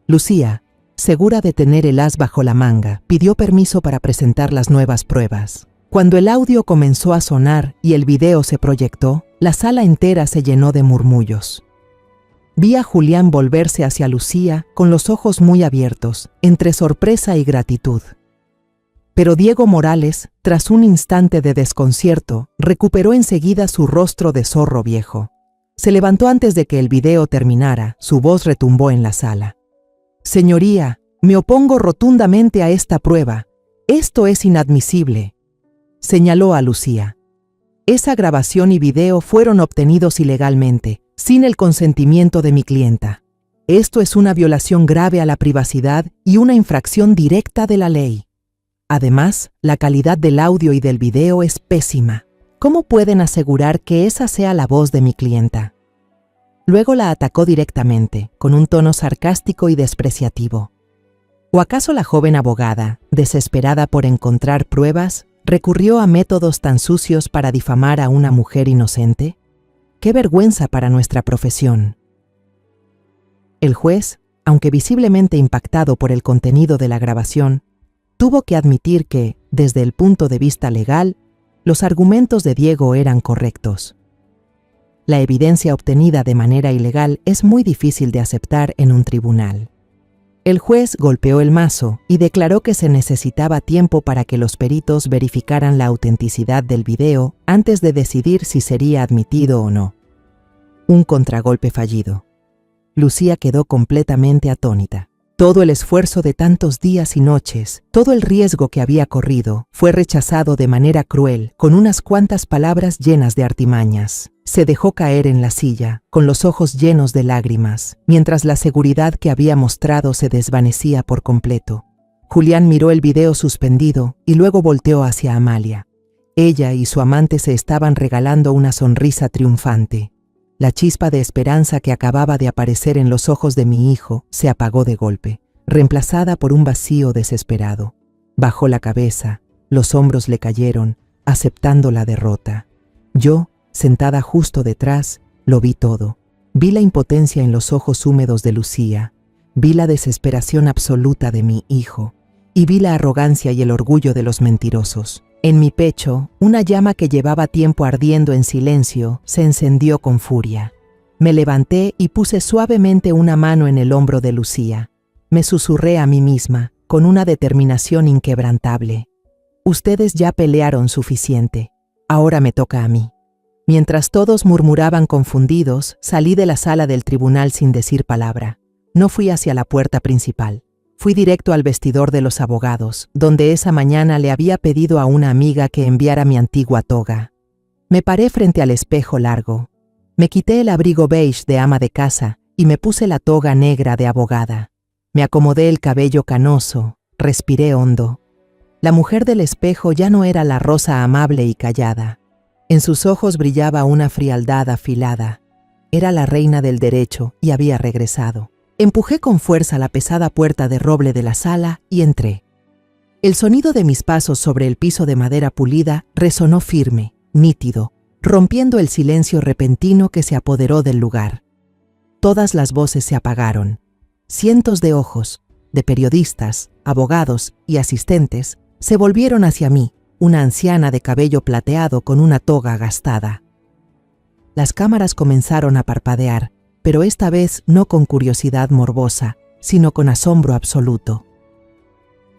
Lucía, segura de tener el as bajo la manga, pidió permiso para presentar las nuevas pruebas. Cuando el audio comenzó a sonar y el video se proyectó, la sala entera se llenó de murmullos. Vi a Julián volverse hacia Lucía con los ojos muy abiertos, entre sorpresa y gratitud. Pero Diego Morales, tras un instante de desconcierto, recuperó enseguida su rostro de zorro viejo. Se levantó antes de que el video terminara, su voz retumbó en la sala. Señoría, me opongo rotundamente a esta prueba. Esto es inadmisible. Señaló a Lucía. Esa grabación y video fueron obtenidos ilegalmente, sin el consentimiento de mi clienta. Esto es una violación grave a la privacidad y una infracción directa de la ley. Además, la calidad del audio y del video es pésima. ¿Cómo pueden asegurar que esa sea la voz de mi clienta? Luego la atacó directamente, con un tono sarcástico y despreciativo. ¿O acaso la joven abogada, desesperada por encontrar pruebas, recurrió a métodos tan sucios para difamar a una mujer inocente? ¡Qué vergüenza para nuestra profesión! El juez, aunque visiblemente impactado por el contenido de la grabación, tuvo que admitir que, desde el punto de vista legal, los argumentos de Diego eran correctos. La evidencia obtenida de manera ilegal es muy difícil de aceptar en un tribunal. El juez golpeó el mazo y declaró que se necesitaba tiempo para que los peritos verificaran la autenticidad del video antes de decidir si sería admitido o no. Un contragolpe fallido. Lucía quedó completamente atónita. Todo el esfuerzo de tantos días y noches, todo el riesgo que había corrido, fue rechazado de manera cruel, con unas cuantas palabras llenas de artimañas. Se dejó caer en la silla, con los ojos llenos de lágrimas, mientras la seguridad que había mostrado se desvanecía por completo. Julián miró el video suspendido y luego volteó hacia Amalia. Ella y su amante se estaban regalando una sonrisa triunfante. La chispa de esperanza que acababa de aparecer en los ojos de mi hijo se apagó de golpe, reemplazada por un vacío desesperado. Bajó la cabeza, los hombros le cayeron, aceptando la derrota. Yo, sentada justo detrás, lo vi todo. Vi la impotencia en los ojos húmedos de Lucía, vi la desesperación absoluta de mi hijo, y vi la arrogancia y el orgullo de los mentirosos. En mi pecho, una llama que llevaba tiempo ardiendo en silencio se encendió con furia. Me levanté y puse suavemente una mano en el hombro de Lucía. Me susurré a mí misma, con una determinación inquebrantable. Ustedes ya pelearon suficiente. Ahora me toca a mí. Mientras todos murmuraban confundidos, salí de la sala del tribunal sin decir palabra. No fui hacia la puerta principal. Fui directo al vestidor de los abogados, donde esa mañana le había pedido a una amiga que enviara mi antigua toga. Me paré frente al espejo largo. Me quité el abrigo beige de ama de casa y me puse la toga negra de abogada. Me acomodé el cabello canoso, respiré hondo. La mujer del espejo ya no era la rosa amable y callada. En sus ojos brillaba una frialdad afilada. Era la reina del derecho y había regresado. Empujé con fuerza la pesada puerta de roble de la sala y entré. El sonido de mis pasos sobre el piso de madera pulida resonó firme, nítido, rompiendo el silencio repentino que se apoderó del lugar. Todas las voces se apagaron. Cientos de ojos, de periodistas, abogados y asistentes, se volvieron hacia mí, una anciana de cabello plateado con una toga gastada. Las cámaras comenzaron a parpadear, pero esta vez no con curiosidad morbosa, sino con asombro absoluto.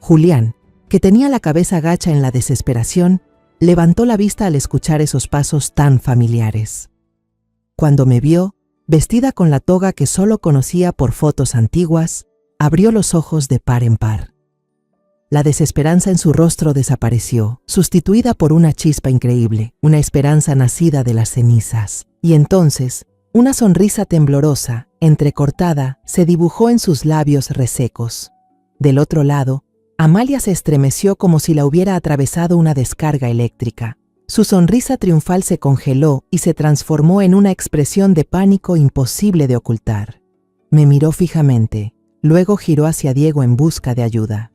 Julián, que tenía la cabeza gacha en la desesperación, levantó la vista al escuchar esos pasos tan familiares. Cuando me vio, vestida con la toga que solo conocía por fotos antiguas, abrió los ojos de par en par. La desesperanza en su rostro desapareció, sustituida por una chispa increíble, una esperanza nacida de las cenizas. Y entonces, una sonrisa temblorosa, entrecortada, se dibujó en sus labios resecos. Del otro lado, Amalia se estremeció como si la hubiera atravesado una descarga eléctrica. Su sonrisa triunfal se congeló y se transformó en una expresión de pánico imposible de ocultar. Me miró fijamente, luego giró hacia Diego en busca de ayuda.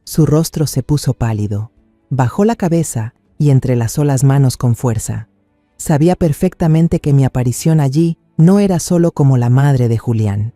Su rostro se puso pálido, bajó la cabeza y entrelazó las manos con fuerza. Sabía perfectamente que mi aparición allí no era solo como la madre de Julián.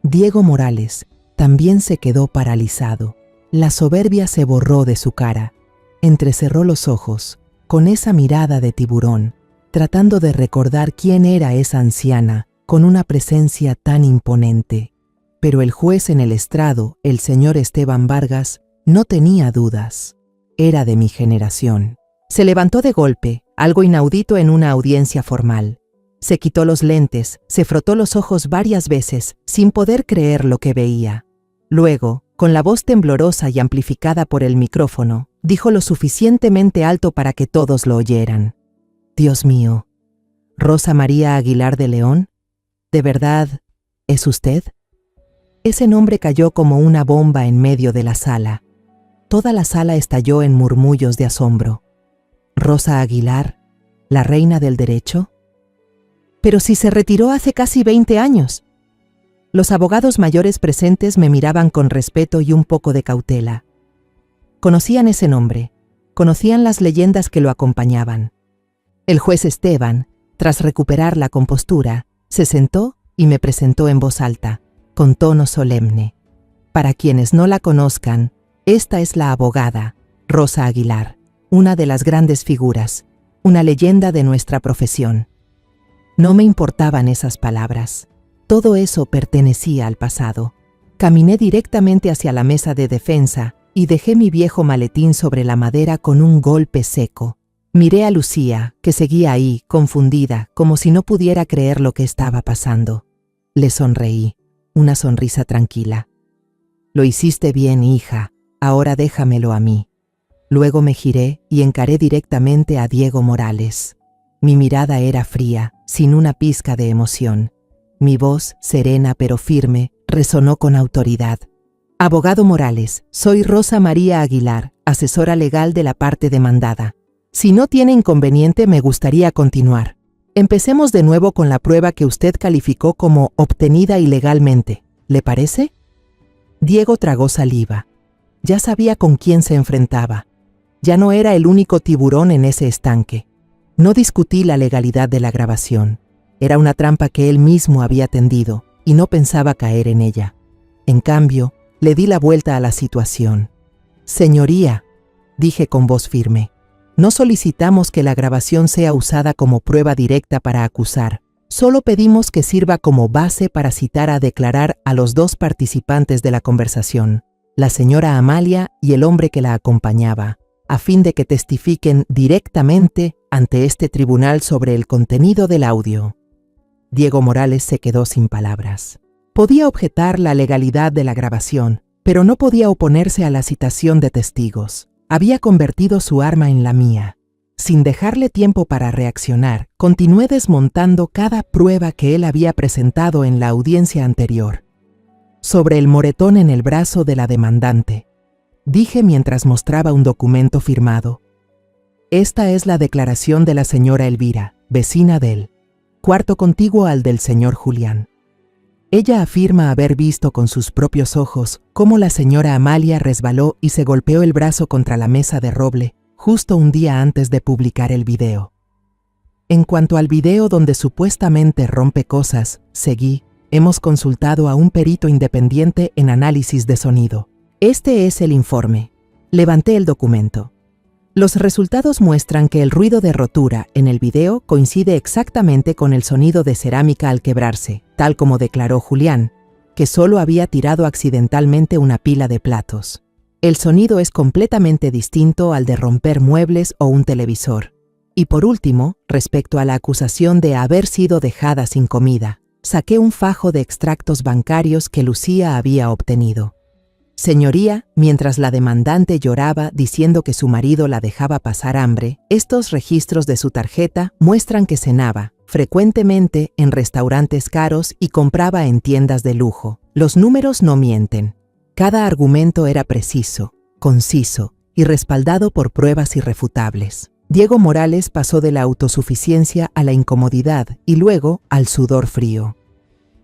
Diego Morales también se quedó paralizado. La soberbia se borró de su cara. Entrecerró los ojos, con esa mirada de tiburón, tratando de recordar quién era esa anciana, con una presencia tan imponente. Pero el juez en el estrado, el señor Esteban Vargas, no tenía dudas. Era de mi generación. Se levantó de golpe, algo inaudito en una audiencia formal. Se quitó los lentes, se frotó los ojos varias veces, sin poder creer lo que veía. Luego, con la voz temblorosa y amplificada por el micrófono, dijo lo suficientemente alto para que todos lo oyeran. Dios mío, ¿Rosa María Aguilar de León? ¿De verdad es usted? Ese nombre cayó como una bomba en medio de la sala. Toda la sala estalló en murmullos de asombro. ¿Rosa Aguilar, la reina del derecho? Pero si se retiró hace casi 20 años. Los abogados mayores presentes me miraban con respeto y un poco de cautela. Conocían ese nombre, conocían las leyendas que lo acompañaban. El juez Esteban, tras recuperar la compostura, se sentó y me presentó en voz alta, con tono solemne. Para quienes no la conozcan, esta es la abogada, Rosa Aguilar, una de las grandes figuras, una leyenda de nuestra profesión. No me importaban esas palabras. Todo eso pertenecía al pasado. Caminé directamente hacia la mesa de defensa y dejé mi viejo maletín sobre la madera con un golpe seco. Miré a Lucía, que seguía ahí, confundida, como si no pudiera creer lo que estaba pasando. Le sonreí, una sonrisa tranquila. Lo hiciste bien, hija, ahora déjamelo a mí. Luego me giré y encaré directamente a Diego Morales. Mi mirada era fría, sin una pizca de emoción. Mi voz, serena pero firme, resonó con autoridad. Abogado Morales, soy Rosa María Aguilar, asesora legal de la parte demandada. Si no tiene inconveniente, me gustaría continuar. Empecemos de nuevo con la prueba que usted calificó como obtenida ilegalmente. ¿Le parece? Diego tragó saliva. Ya sabía con quién se enfrentaba. Ya no era el único tiburón en ese estanque. No discutí la legalidad de la grabación. Era una trampa que él mismo había tendido y no pensaba caer en ella. En cambio, le di la vuelta a la situación. Señoría, dije con voz firme, no solicitamos que la grabación sea usada como prueba directa para acusar. Solo pedimos que sirva como base para citar a declarar a los dos participantes de la conversación, la señora Amalia y el hombre que la acompañaba, a fin de que testifiquen directamente ante este tribunal sobre el contenido del audio. Diego Morales se quedó sin palabras. Podía objetar la legalidad de la grabación, pero no podía oponerse a la citación de testigos. Había convertido su arma en la mía. Sin dejarle tiempo para reaccionar, continué desmontando cada prueba que él había presentado en la audiencia anterior. Sobre el moretón en el brazo de la demandante, dije mientras mostraba un documento firmado. Esta es la declaración de la señora Elvira, vecina de él, cuarto contiguo al del señor Julián. Ella afirma haber visto con sus propios ojos cómo la señora Amalia resbaló y se golpeó el brazo contra la mesa de roble justo un día antes de publicar el video. En cuanto al video donde supuestamente rompe cosas, seguí, hemos consultado a un perito independiente en análisis de sonido. Este es el informe. Levanté el documento. Los resultados muestran que el ruido de rotura en el video coincide exactamente con el sonido de cerámica al quebrarse, tal como declaró Julián, que solo había tirado accidentalmente una pila de platos. El sonido es completamente distinto al de romper muebles o un televisor. Y por último, respecto a la acusación de haber sido dejada sin comida, saqué un fajo de extractos bancarios que Lucía había obtenido. Señoría, mientras la demandante lloraba diciendo que su marido la dejaba pasar hambre, estos registros de su tarjeta muestran que cenaba frecuentemente en restaurantes caros y compraba en tiendas de lujo. Los números no mienten. Cada argumento era preciso, conciso y respaldado por pruebas irrefutables. Diego Morales pasó de la autosuficiencia a la incomodidad y luego al sudor frío.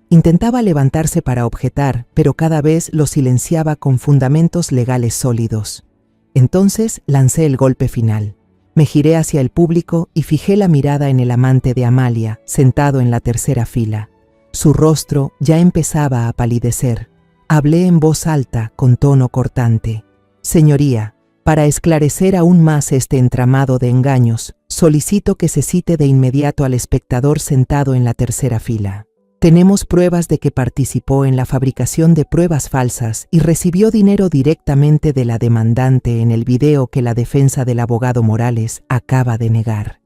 Intentaba levantarse para objetar, pero cada vez lo silenciaba con fundamentos legales sólidos. Entonces lancé el golpe final. Me giré hacia el público y fijé la mirada en el amante de Amalia, sentado en la tercera fila. Su rostro ya empezaba a palidecer. Hablé en voz alta, con tono cortante. Señoría, para esclarecer aún más este entramado de engaños, solicito que se cite de inmediato al espectador sentado en la tercera fila. Tenemos pruebas de que participó en la fabricación de pruebas falsas y recibió dinero directamente de la demandante en el video que la defensa del abogado Morales acaba de negar.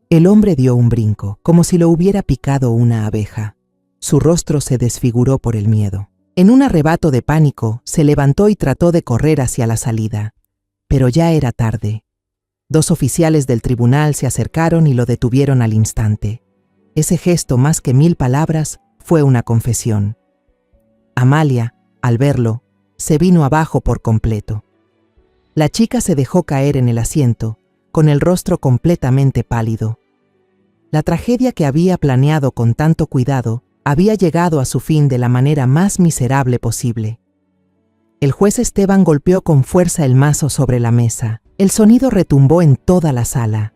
El hombre dio un brinco, como si lo hubiera picado una abeja. Su rostro se desfiguró por el miedo. En un arrebato de pánico, se levantó y trató de correr hacia la salida. Pero ya era tarde. 2 oficiales del tribunal se acercaron y lo detuvieron al instante. Ese gesto, más que 1000 palabras, fue una confesión. Amalia, al verlo, se vino abajo por completo. La chica se dejó caer en el asiento, con el rostro completamente pálido. La tragedia que había planeado con tanto cuidado había llegado a su fin de la manera más miserable posible. El juez Esteban golpeó con fuerza el mazo sobre la mesa. El sonido retumbó en toda la sala.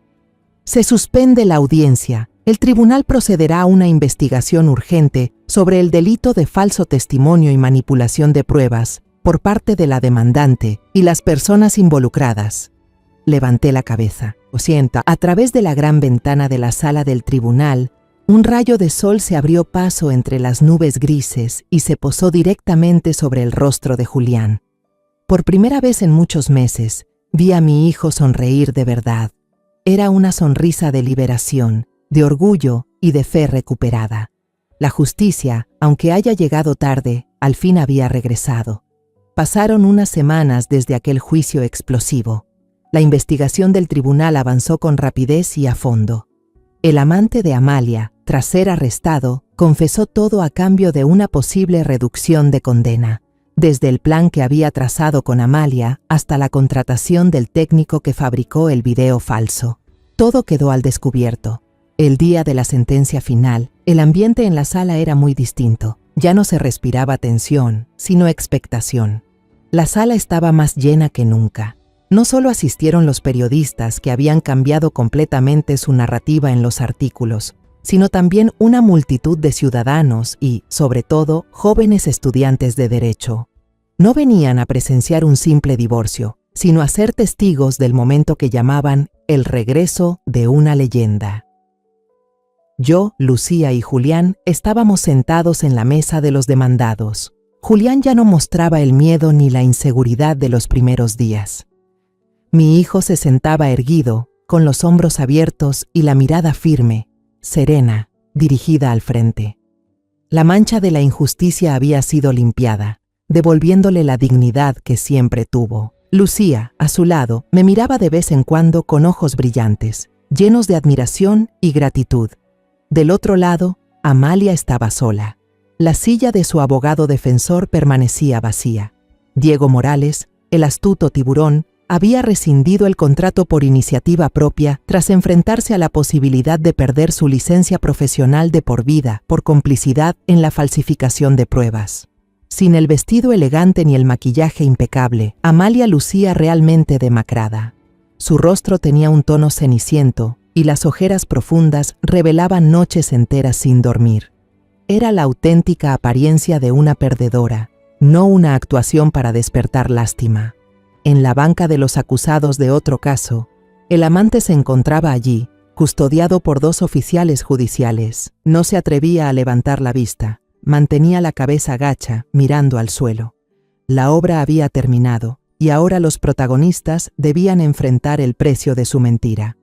Se suspende la audiencia. El tribunal procederá a una investigación urgente sobre el delito de falso testimonio y manipulación de pruebas por parte de la demandante y las personas involucradas. Levanté la cabeza. A través de la gran ventana de la sala del tribunal, un rayo de sol se abrió paso entre las nubes grises y se posó directamente sobre el rostro de Julián. Por primera vez en muchos meses, vi a mi hijo sonreír de verdad. Era una sonrisa de liberación, de orgullo y de fe recuperada. La justicia, aunque haya llegado tarde, al fin había regresado. Pasaron unas semanas desde aquel juicio explosivo. La investigación del tribunal avanzó con rapidez y a fondo. El amante de Amalia, tras ser arrestado, confesó todo a cambio de una posible reducción de condena, desde el plan que había trazado con Amalia hasta la contratación del técnico que fabricó el video falso. Todo quedó al descubierto. El día de la sentencia final, el ambiente en la sala era muy distinto. Ya no se respiraba tensión, sino expectación. La sala estaba más llena que nunca. No solo asistieron los periodistas que habían cambiado completamente su narrativa en los artículos, sino también una multitud de ciudadanos y, sobre todo, jóvenes estudiantes de Derecho. No venían a presenciar un simple divorcio, sino a ser testigos del momento que llamaban el regreso de una leyenda. Yo, Lucía y Julián estábamos sentados en la mesa de los demandados. Julián ya no mostraba el miedo ni la inseguridad de los primeros días. Mi hijo se sentaba erguido, con los hombros abiertos y la mirada firme, serena, dirigida al frente. La mancha de la injusticia había sido limpiada, devolviéndole la dignidad que siempre tuvo. Lucía, a su lado, me miraba de vez en cuando con ojos brillantes, llenos de admiración y gratitud. Del otro lado, Amalia estaba sola. La silla de su abogado defensor permanecía vacía. Diego Morales, el astuto tiburón, había rescindido el contrato por iniciativa propia tras enfrentarse a la posibilidad de perder su licencia profesional de por vida por complicidad en la falsificación de pruebas. Sin el vestido elegante ni el maquillaje impecable, Amalia lucía realmente demacrada. Su rostro tenía un tono ceniciento y las ojeras profundas revelaban noches enteras sin dormir. Era la auténtica apariencia de una perdedora, no una actuación para despertar lástima. En la banca de los acusados de otro caso, el amante se encontraba allí, custodiado por 2 oficiales judiciales. No se atrevía a levantar la vista, mantenía la cabeza gacha, mirando al suelo. La obra había terminado, y ahora los protagonistas debían enfrentar el precio de su mentira.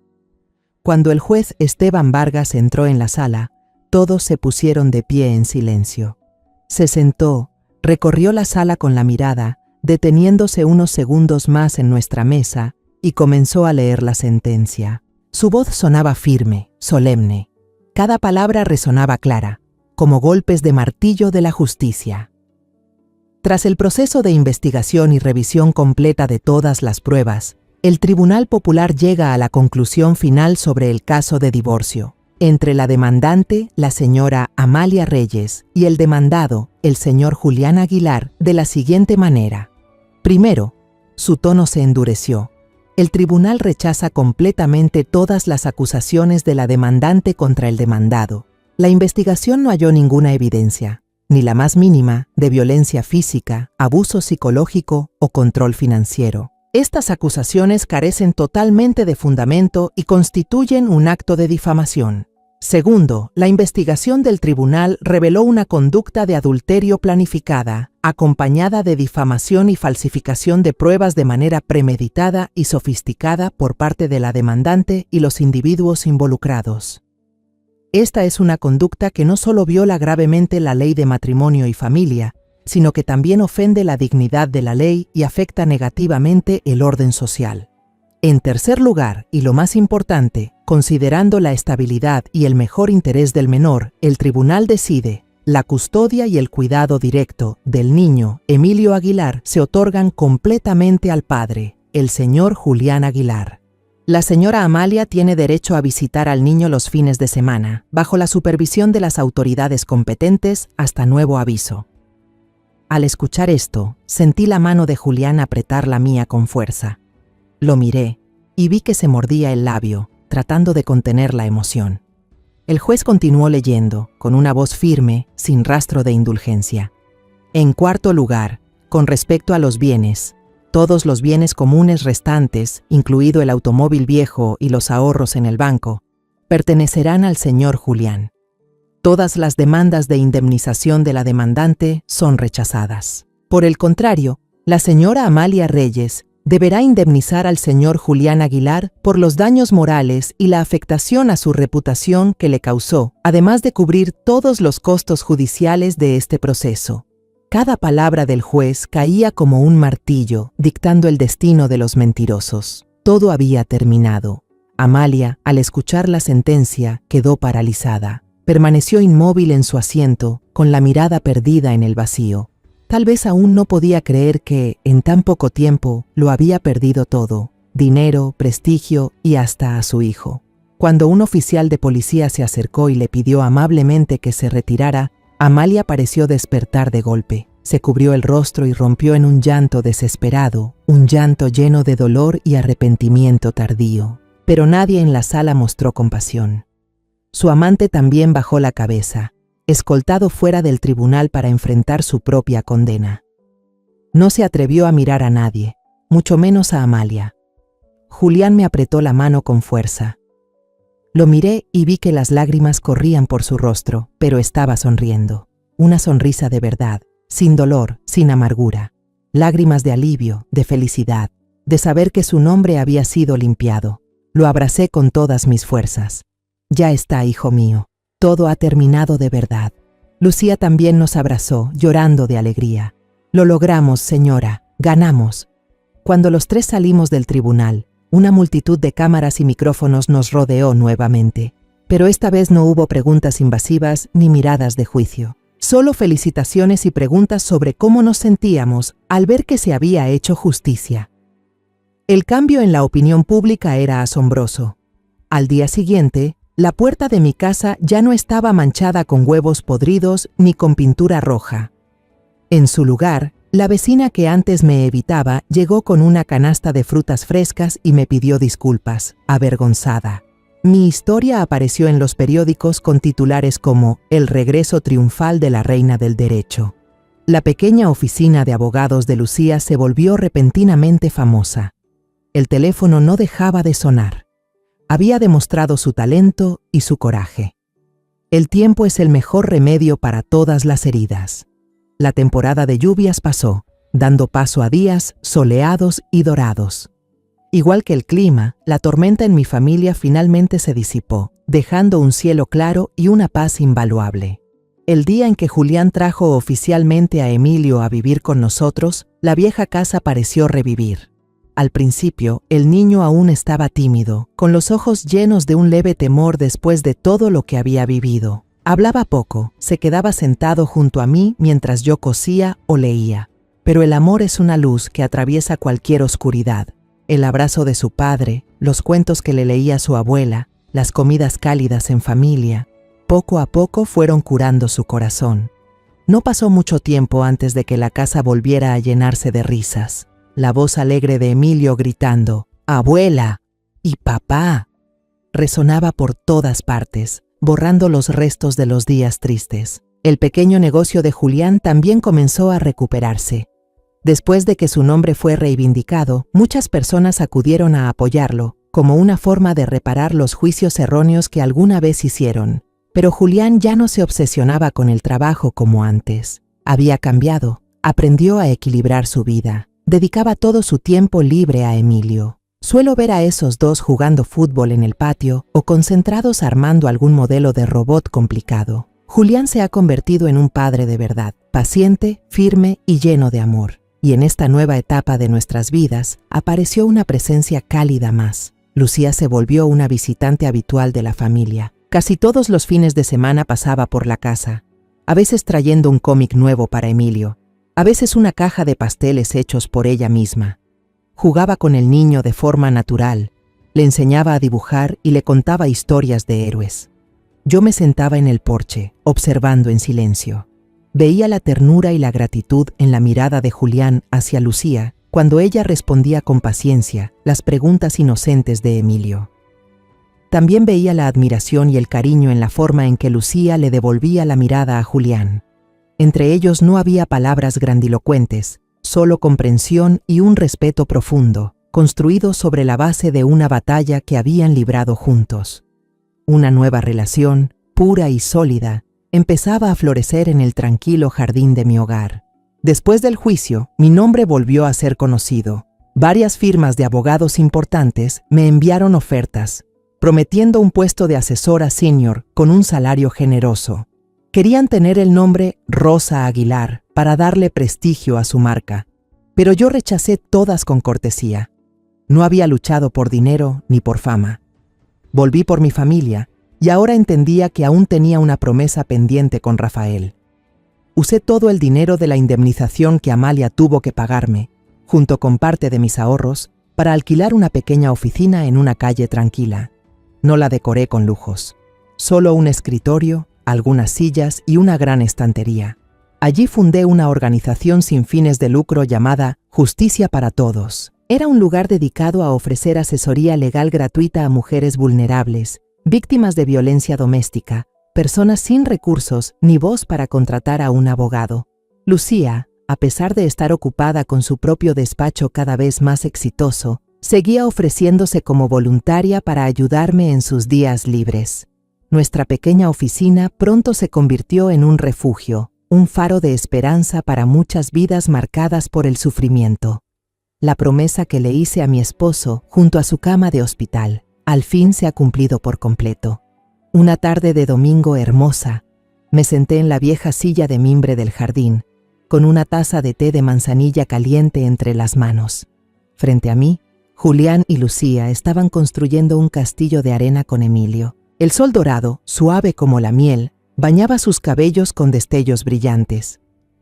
Cuando el juez Esteban Vargas entró en la sala, todos se pusieron de pie en silencio. Se sentó, recorrió la sala con la mirada, deteniéndose unos segundos más en nuestra mesa, y comenzó a leer la sentencia. Su voz sonaba firme, solemne. Cada palabra resonaba clara, como golpes de martillo de la justicia. Tras el proceso de investigación y revisión completa de todas las pruebas, el Tribunal Popular llega a la conclusión final sobre el caso de divorcio entre la demandante, la señora Amalia Reyes, y el demandado, el señor Julián Aguilar, de la siguiente manera. Primero, su tono se endureció. El tribunal rechaza completamente todas las acusaciones de la demandante contra el demandado. La investigación no halló ninguna evidencia, ni la más mínima, de violencia física, abuso psicológico o control financiero. Estas acusaciones carecen totalmente de fundamento y constituyen un acto de difamación. Segundo, la investigación del tribunal reveló una conducta de adulterio planificada, acompañada de difamación y falsificación de pruebas de manera premeditada y sofisticada por parte de la demandante y los individuos involucrados. Esta es una conducta que no solo viola gravemente la ley de matrimonio y familia, sino que también ofende la dignidad de la ley y afecta negativamente el orden social. En tercer lugar, y lo más importante, considerando la estabilidad y el mejor interés del menor, el tribunal decide: la custodia y el cuidado directo del niño Emilio Aguilar se otorgan completamente al padre, el señor Julián Aguilar. La señora Amalia tiene derecho a visitar al niño los fines de semana, bajo la supervisión de las autoridades competentes hasta nuevo aviso. Al escuchar esto, sentí la mano de Julián apretar la mía con fuerza. Lo miré y vi que se mordía el labio, tratando de contener la emoción. El juez continuó leyendo, con una voz firme, sin rastro de indulgencia. En cuarto lugar, con respecto a los bienes, todos los bienes comunes restantes, incluido el automóvil viejo y los ahorros en el banco, pertenecerán al señor Julián. Todas las demandas de indemnización de la demandante son rechazadas. Por el contrario, la señora Amalia Reyes deberá indemnizar al señor Julián Aguilar por los daños morales y la afectación a su reputación que le causó, además de cubrir todos los costos judiciales de este proceso. Cada palabra del juez caía como un martillo, dictando el destino de los mentirosos. Todo había terminado. Amalia, al escuchar la sentencia, quedó paralizada. Permaneció inmóvil en su asiento, con la mirada perdida en el vacío. Tal vez aún no podía creer que, en tan poco tiempo, lo había perdido todo: dinero, prestigio y hasta a su hijo. Cuando un oficial de policía se acercó y le pidió amablemente que se retirara, Amalia pareció despertar de golpe. Se cubrió el rostro y rompió en un llanto desesperado, un llanto lleno de dolor y arrepentimiento tardío. Pero nadie en la sala mostró compasión. Su amante también bajó la cabeza, escoltado fuera del tribunal para enfrentar su propia condena. No se atrevió a mirar a nadie, mucho menos a Amalia. Julián me apretó la mano con fuerza. Lo miré y vi que las lágrimas corrían por su rostro, pero estaba sonriendo. Una sonrisa de verdad, sin dolor, sin amargura. Lágrimas de alivio, de felicidad, de saber que su nombre había sido limpiado. Lo abracé con todas mis fuerzas. Ya está, hijo mío. Todo ha terminado de verdad. Lucía también nos abrazó, llorando de alegría. Lo logramos, señora. Ganamos. Cuando los tres salimos del tribunal, una multitud de cámaras y micrófonos nos rodeó nuevamente. Pero esta vez no hubo preguntas invasivas ni miradas de juicio. Solo felicitaciones y preguntas sobre cómo nos sentíamos al ver que se había hecho justicia. El cambio en la opinión pública era asombroso. Al día siguiente, la puerta de mi casa ya no estaba manchada con huevos podridos ni con pintura roja. En su lugar, la vecina que antes me evitaba llegó con una canasta de frutas frescas y me pidió disculpas, avergonzada. Mi historia apareció en los periódicos con titulares como El regreso triunfal de la reina del derecho. La pequeña oficina de abogados de Lucía se volvió repentinamente famosa. El teléfono no dejaba de sonar. Había demostrado su talento y su coraje. El tiempo es el mejor remedio para todas las heridas. La temporada de lluvias pasó, dando paso a días soleados y dorados. Igual que el clima, la tormenta en mi familia finalmente se disipó, dejando un cielo claro y una paz invaluable. El día en que Julián trajo oficialmente a Emilio a vivir con nosotros, la vieja casa pareció revivir. Al principio, el niño aún estaba tímido, con los ojos llenos de un leve temor después de todo lo que había vivido. Hablaba poco, se quedaba sentado junto a mí mientras yo cosía o leía. Pero el amor es una luz que atraviesa cualquier oscuridad. El abrazo de su padre, los cuentos que le leía su abuela, las comidas cálidas en familia, poco a poco fueron curando su corazón. No pasó mucho tiempo antes de que la casa volviera a llenarse de risas. La voz alegre de Emilio gritando «¡Abuela!» y «¡Papá!» resonaba por todas partes, borrando los restos de los días tristes. El pequeño negocio de Julián también comenzó a recuperarse. Después de que su nombre fue reivindicado, muchas personas acudieron a apoyarlo, como una forma de reparar los juicios erróneos que alguna vez hicieron. Pero Julián ya no se obsesionaba con el trabajo como antes. Había cambiado, aprendió a equilibrar su vida. Dedicaba todo su tiempo libre a Emilio. Suelo ver a esos dos jugando fútbol en el patio o concentrados armando algún modelo de robot complicado. Julián se ha convertido en un padre de verdad, paciente, firme y lleno de amor. Y en esta nueva etapa de nuestras vidas apareció una presencia cálida más. Lucía se volvió una visitante habitual de la familia. Casi todos los fines de semana pasaba por la casa, a veces trayendo un cómic nuevo para Emilio, a veces una caja de pasteles hechos por ella misma. Jugaba con el niño de forma natural, le enseñaba a dibujar y le contaba historias de héroes. Yo me sentaba en el porche, observando en silencio. Veía la ternura y la gratitud en la mirada de Julián hacia Lucía cuando ella respondía con paciencia las preguntas inocentes de Emilio. También veía la admiración y el cariño en la forma en que Lucía le devolvía la mirada a Julián. Entre ellos no había palabras grandilocuentes, solo comprensión y un respeto profundo, construido sobre la base de una batalla que habían librado juntos. Una nueva relación, pura y sólida, empezaba a florecer en el tranquilo jardín de mi hogar. Después del juicio, mi nombre volvió a ser conocido. Varias firmas de abogados importantes me enviaron ofertas, prometiendo un puesto de asesora senior con un salario generoso. Querían tener el nombre Rosa Aguilar para darle prestigio a su marca, pero yo rechacé todas con cortesía. No había luchado por dinero ni por fama. Volví por mi familia y ahora entendía que aún tenía una promesa pendiente con Rafael. Usé todo el dinero de la indemnización que Amalia tuvo que pagarme, junto con parte de mis ahorros, para alquilar una pequeña oficina en una calle tranquila. No la decoré con lujos. Solo un escritorio, algunas sillas y una gran estantería. Allí fundé una organización sin fines de lucro llamada Justicia para Todos. Era un lugar dedicado a ofrecer asesoría legal gratuita a mujeres vulnerables, víctimas de violencia doméstica, personas sin recursos ni voz para contratar a un abogado. Lucía, a pesar de estar ocupada con su propio despacho cada vez más exitoso, seguía ofreciéndose como voluntaria para ayudarme en sus días libres. Nuestra pequeña oficina pronto se convirtió en un refugio, un faro de esperanza para muchas vidas marcadas por el sufrimiento. La promesa que le hice a mi esposo junto a su cama de hospital, al fin se ha cumplido por completo. Una tarde de domingo hermosa, me senté en la vieja silla de mimbre del jardín, con una taza de té de manzanilla caliente entre las manos. Frente a mí, Julián y Lucía estaban construyendo un castillo de arena con Emilio. El sol dorado, suave como la miel, bañaba sus cabellos con destellos brillantes.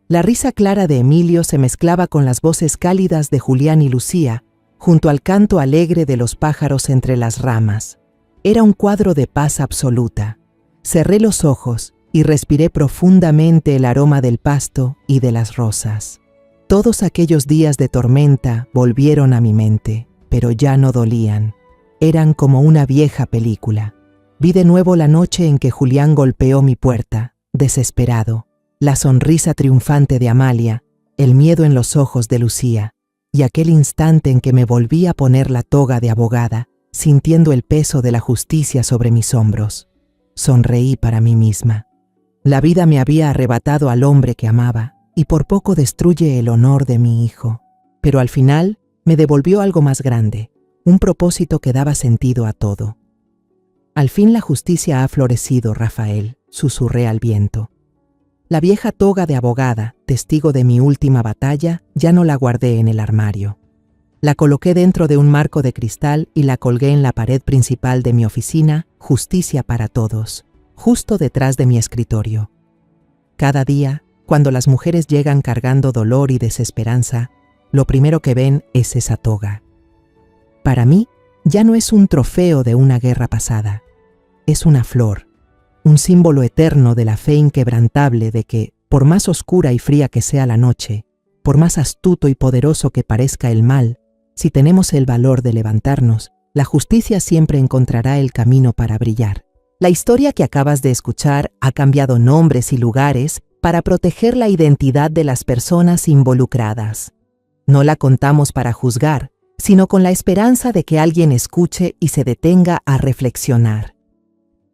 La risa clara de Emilio se mezclaba con las voces cálidas de Julián y Lucía, junto al canto alegre de los pájaros entre las ramas. Era un cuadro de paz absoluta. Cerré los ojos y respiré profundamente el aroma del pasto y de las rosas. Todos aquellos días de tormenta volvieron a mi mente, pero ya no dolían. eran como una vieja película. Vi de nuevo la noche en que Julián golpeó mi puerta, desesperado, la sonrisa triunfante de Amalia, el miedo en los ojos de Lucía, y aquel instante en que me volví a poner la toga de abogada, sintiendo el peso de la justicia sobre mis hombros. Sonreí para mí misma. La vida me había arrebatado al hombre que amaba, y por poco destruye el honor de mi hijo. Pero al final me devolvió algo más grande, un propósito que daba sentido a todo. Al fin la justicia ha florecido, Rafael, susurré al viento. La vieja toga de abogada, testigo de mi última batalla, ya no la guardé en el armario. La coloqué dentro de un marco de cristal y la colgué en la pared principal de mi oficina, Justicia para Todos, justo detrás de mi escritorio. Cada día, cuando las mujeres llegan cargando dolor y desesperanza, lo primero que ven es esa toga. Para mí, ya no es un trofeo de una guerra pasada. Es una flor, un símbolo eterno de la fe inquebrantable de que, por más oscura y fría que sea la noche, por más astuto y poderoso que parezca el mal, si tenemos el valor de levantarnos, la justicia siempre encontrará el camino para brillar. La historia que acabas de escuchar ha cambiado nombres y lugares para proteger la identidad de las personas involucradas. No la contamos para juzgar, sino con la esperanza de que alguien escuche y se detenga a reflexionar.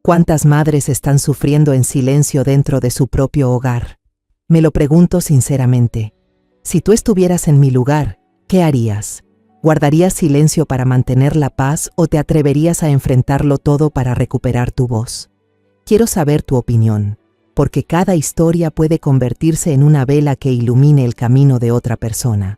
¿Cuántas madres están sufriendo en silencio dentro de su propio hogar? Me lo pregunto sinceramente. Si tú estuvieras en mi lugar, ¿qué harías? ¿Guardarías silencio para mantener la paz o te atreverías a enfrentarlo todo para recuperar tu voz? Quiero saber tu opinión, porque cada historia puede convertirse en una vela que ilumine el camino de otra persona.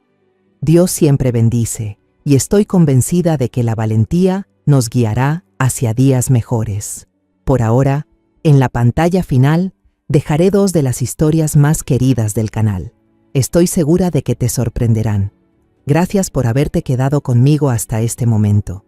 Dios siempre bendice, y estoy convencida de que la valentía nos guiará hacia días mejores. Por ahora, en la pantalla final, dejaré 2 de las historias más queridas del canal. Estoy segura de que te sorprenderán. Gracias por haberte quedado conmigo hasta este momento.